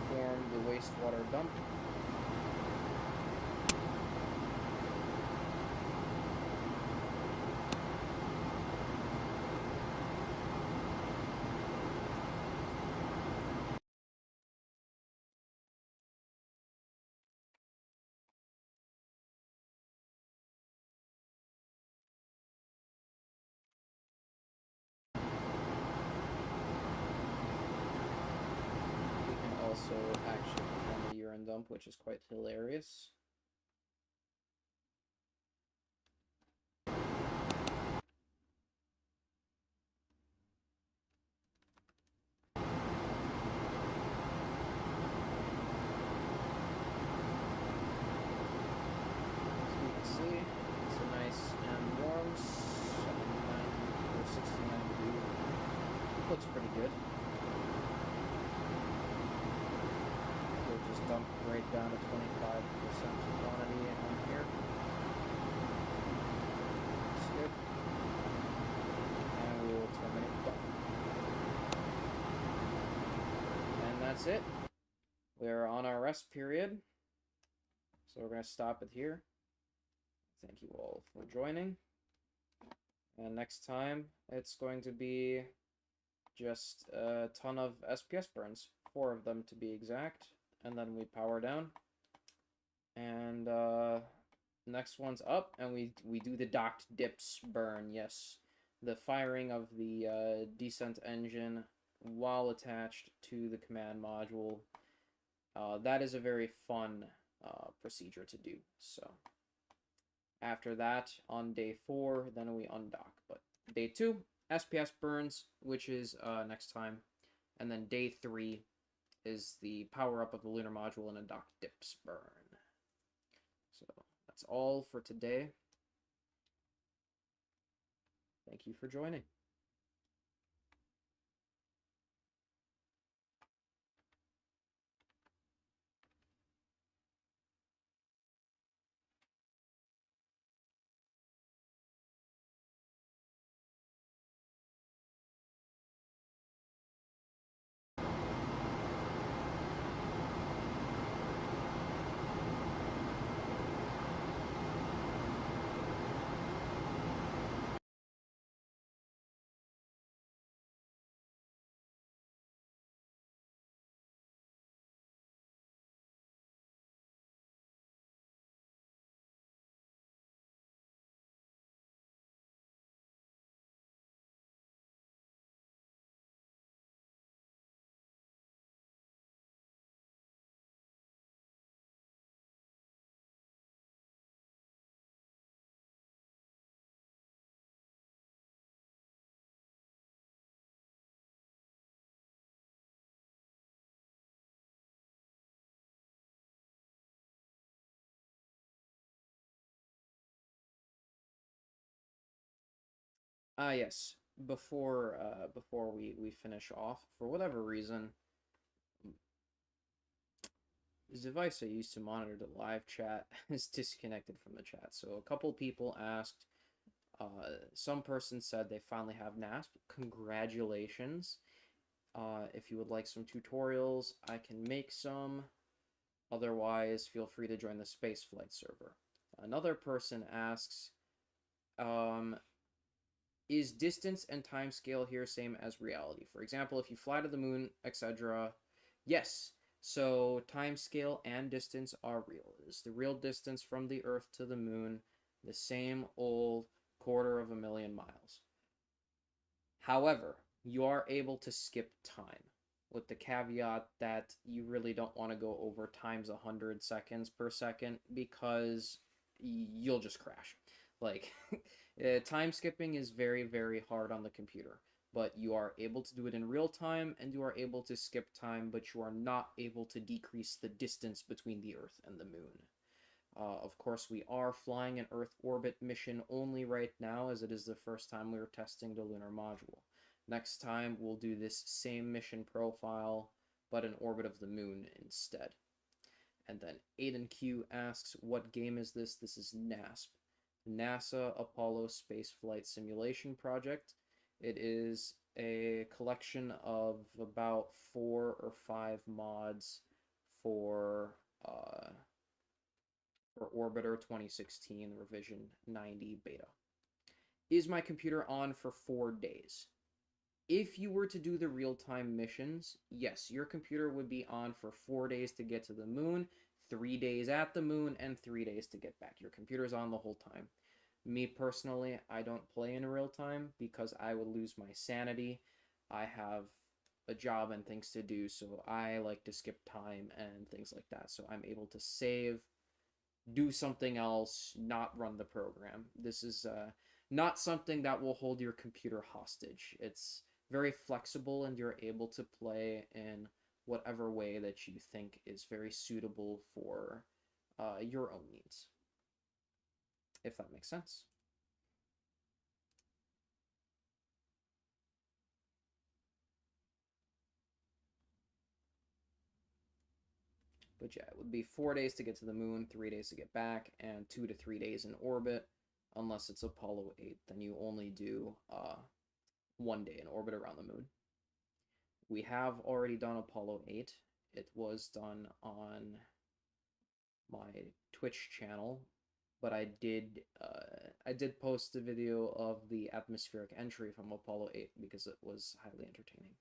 Perform the wastewater dump. Also actually perform a urine dump, which is quite hilarious. As you can see, it's a nice and warm 79 or 69 degree. Looks pretty good. We'll just dump right down to 25% quantity on here. That's good. And we will terminate the dump. And that's it. We're on our rest period. So we're going to stop it here. Thank you all for joining. And next time, it's going to be just a ton of SPS burns. 4 of them to be exact. And then we power down. And next one's up, and we do the docked dips burn, yes. The firing of the descent engine while attached to the command module. That is a very fun procedure to do. So after that, on day 4, then we undock. But day 2, SPS burns, which is next time. And then day 3 is the power up of the lunar module and a dock dips burn. So that's all for today. Thank you for joining. Yes. Before we finish off, for whatever reason, this device I use to monitor the live chat is disconnected from the chat. So a couple people asked. Some person said they finally have NASP. Congratulations. If you would like some tutorials, I can make some. Otherwise, feel free to join the spaceflight server. Another person asks, um, is distance and time scale here same as reality? For example, if you fly to the moon, etc. Yes. So time scale and distance are real. It's the real distance from the Earth to the moon, the same old 250,000 miles. However, you are able to skip time with the caveat that you really don't want to go over times 100 seconds per second because you'll just crash. Like, time skipping is very, very hard on the computer, but you are able to do it in real time and you are able to skip time, but you are not able to decrease the distance between the Earth and the moon. Of course, we are flying an Earth orbit mission only right now, as it is the first time we are testing the lunar module. Next time, we'll do this same mission profile, but in orbit of the moon instead. And then Aiden Q asks, what game is this? This is NASP, NASA Apollo Spaceflight Simulation Project. It is a collection of about 4 or 5 mods for Orbiter 2016 revision 90 beta. Is my computer on for 4 days? If you were to do the real-time missions, yes, your computer would be on for 4 days to get to the moon, 3 days at the moon, and 3 days to get back. Your computer's on the whole time. Me personally, I don't play in real time because I would lose my sanity. I have a job and things to do, so I like to skip time and things like that. So I'm able to save, do something else, not run the program. This is not something that will hold your computer hostage. It's very flexible and you're able to play in whatever way that you think is very suitable for your own needs, if that makes sense. But yeah, it would be 4 days to get to the moon, 3 days to get back, and 2 to 3 days in orbit. Unless it's Apollo 8, then you only do 1 day in orbit around the moon. We have already done Apollo 8. It was done on my Twitch channel, but I did post a video of the atmospheric entry from Apollo 8 because it was highly entertaining.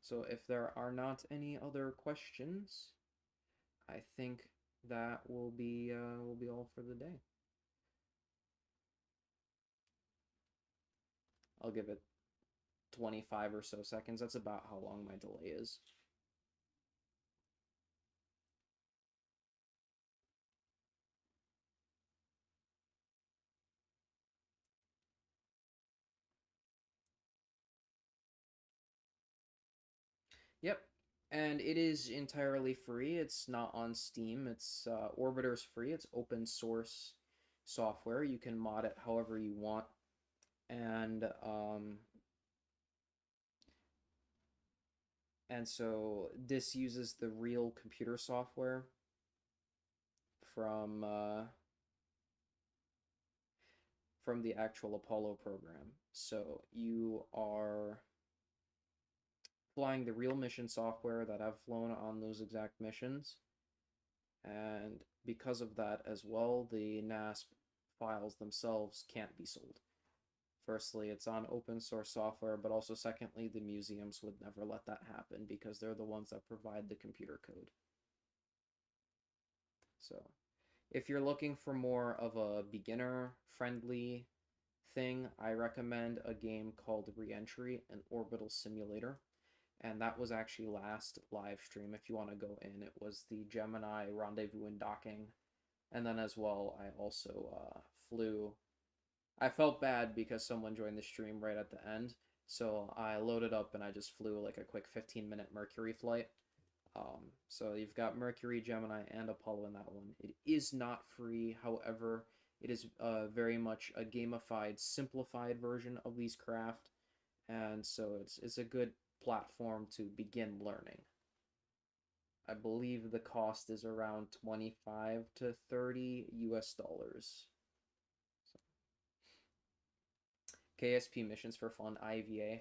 So if there are not any other questions, I think that will be all for the day. I'll give it 25 or so seconds. That's about how long my delay is. Yep, and it is entirely free. It's not on Steam. It's Orbiter's free. It's open source software. You can mod it however you want, and so this uses the real computer software from the actual Apollo program. So you are flying the real mission software that I've flown on those exact missions. And because of that as well, the NASP files themselves can't be sold. Firstly, it's on open source software, but also secondly, the museums would never let that happen because they're the ones that provide the computer code. So if you're looking for more of a beginner-friendly thing, I recommend a game called Reentry, an orbital simulator. And that was actually last live stream. If you want to go in, it was the Gemini rendezvous and docking. And then as well, I also flew. I felt bad because someone joined the stream right at the end. So I loaded up and I just flew like a quick 15-minute Mercury flight. So you've got Mercury, Gemini, and Apollo in that one. It is not free, however, it is very much a gamified, simplified version of these craft, and so it's a good platform to begin learning. I believe the cost is around 25 to 30 US dollars. So. KSP missions for fun, IVA.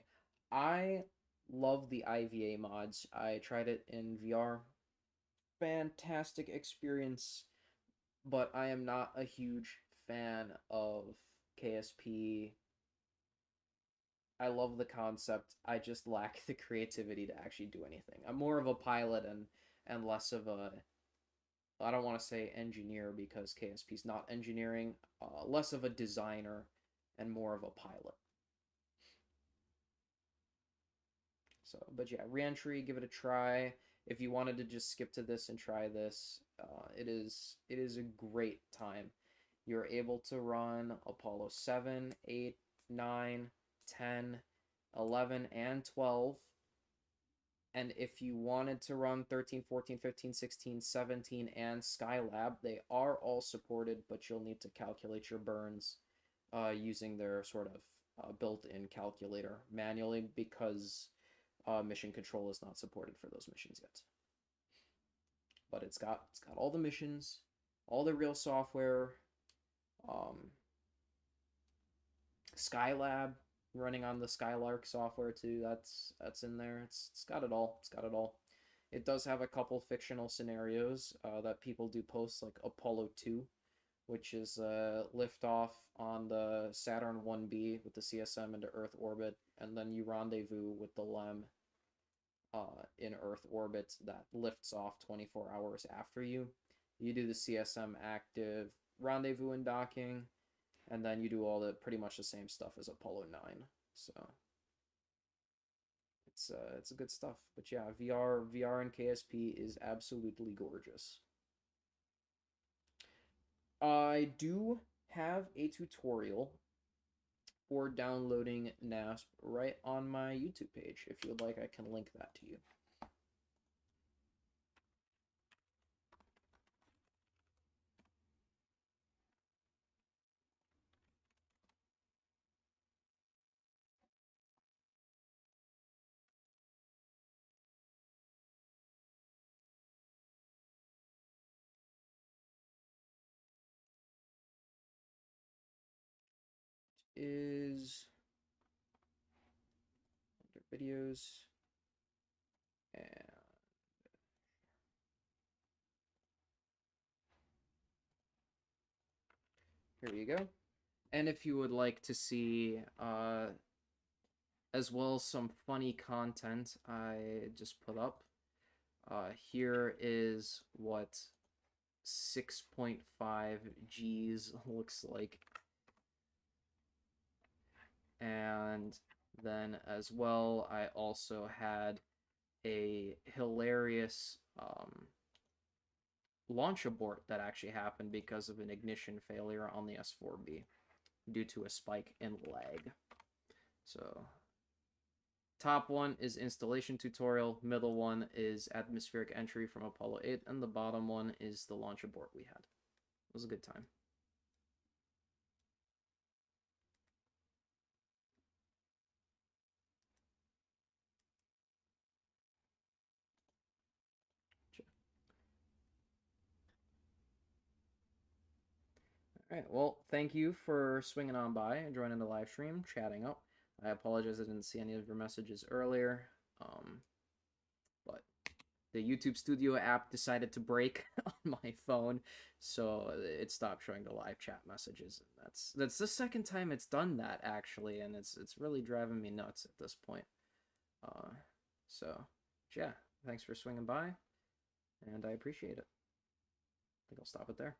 I love the IVA mods. I tried it in VR. Fantastic experience, but I am not a huge fan of KSP. I love the concept. I just lack the creativity to actually do anything. I'm more of a pilot and less of a, I don't want to say engineer because KSP is not engineering, less of a designer and more of a pilot. So, but yeah, reentry, give it a try. If you wanted to just skip to this and try this, it is a great time. You're able to run Apollo 7, 8, 9, 10, 11, and 12. And if you wanted to run 13, 14, 15, 16, 17, and Skylab, they are all supported, but you'll need to calculate your burns using their sort of built-in calculator manually because mission control is not supported for those missions yet. But it's got all the missions, all the real software, Skylab running on the Skylark software too. That's in there. It's got it all. It's got it all. It does have a couple fictional scenarios that people do post, like Apollo 2, which is liftoff on the Saturn 1B with the CSM into Earth orbit, and then you rendezvous with the LEM in Earth orbit that lifts off 24 hours after you. You do the CSM active rendezvous and docking, and then you do all the pretty much the same stuff as Apollo 9. So it's good stuff. But yeah, VR and KSP is absolutely gorgeous. I do have a tutorial for downloading NASP right on my YouTube page. If you would like, I can link that to you. Is under videos, and here you go. And if you would like to see as well as some funny content I just put up, here is what 6.5 Gs looks like. And then as well, I also had a hilarious launch abort that actually happened because of an ignition failure on the S-4B due to a spike in lag. So top one is installation tutorial, middle one is atmospheric entry from Apollo 8, and the bottom one is the launch abort we had. It was a good time. Alright, well, thank you for swinging on by and joining the live stream, chatting up. I apologize I didn't see any of your messages earlier, but the YouTube Studio app decided to break on my phone, so it stopped showing the live chat messages. That's the second time it's done that, actually, and it's really driving me nuts at this point. So, yeah, thanks for swinging by, and I appreciate it. I think I'll stop it there.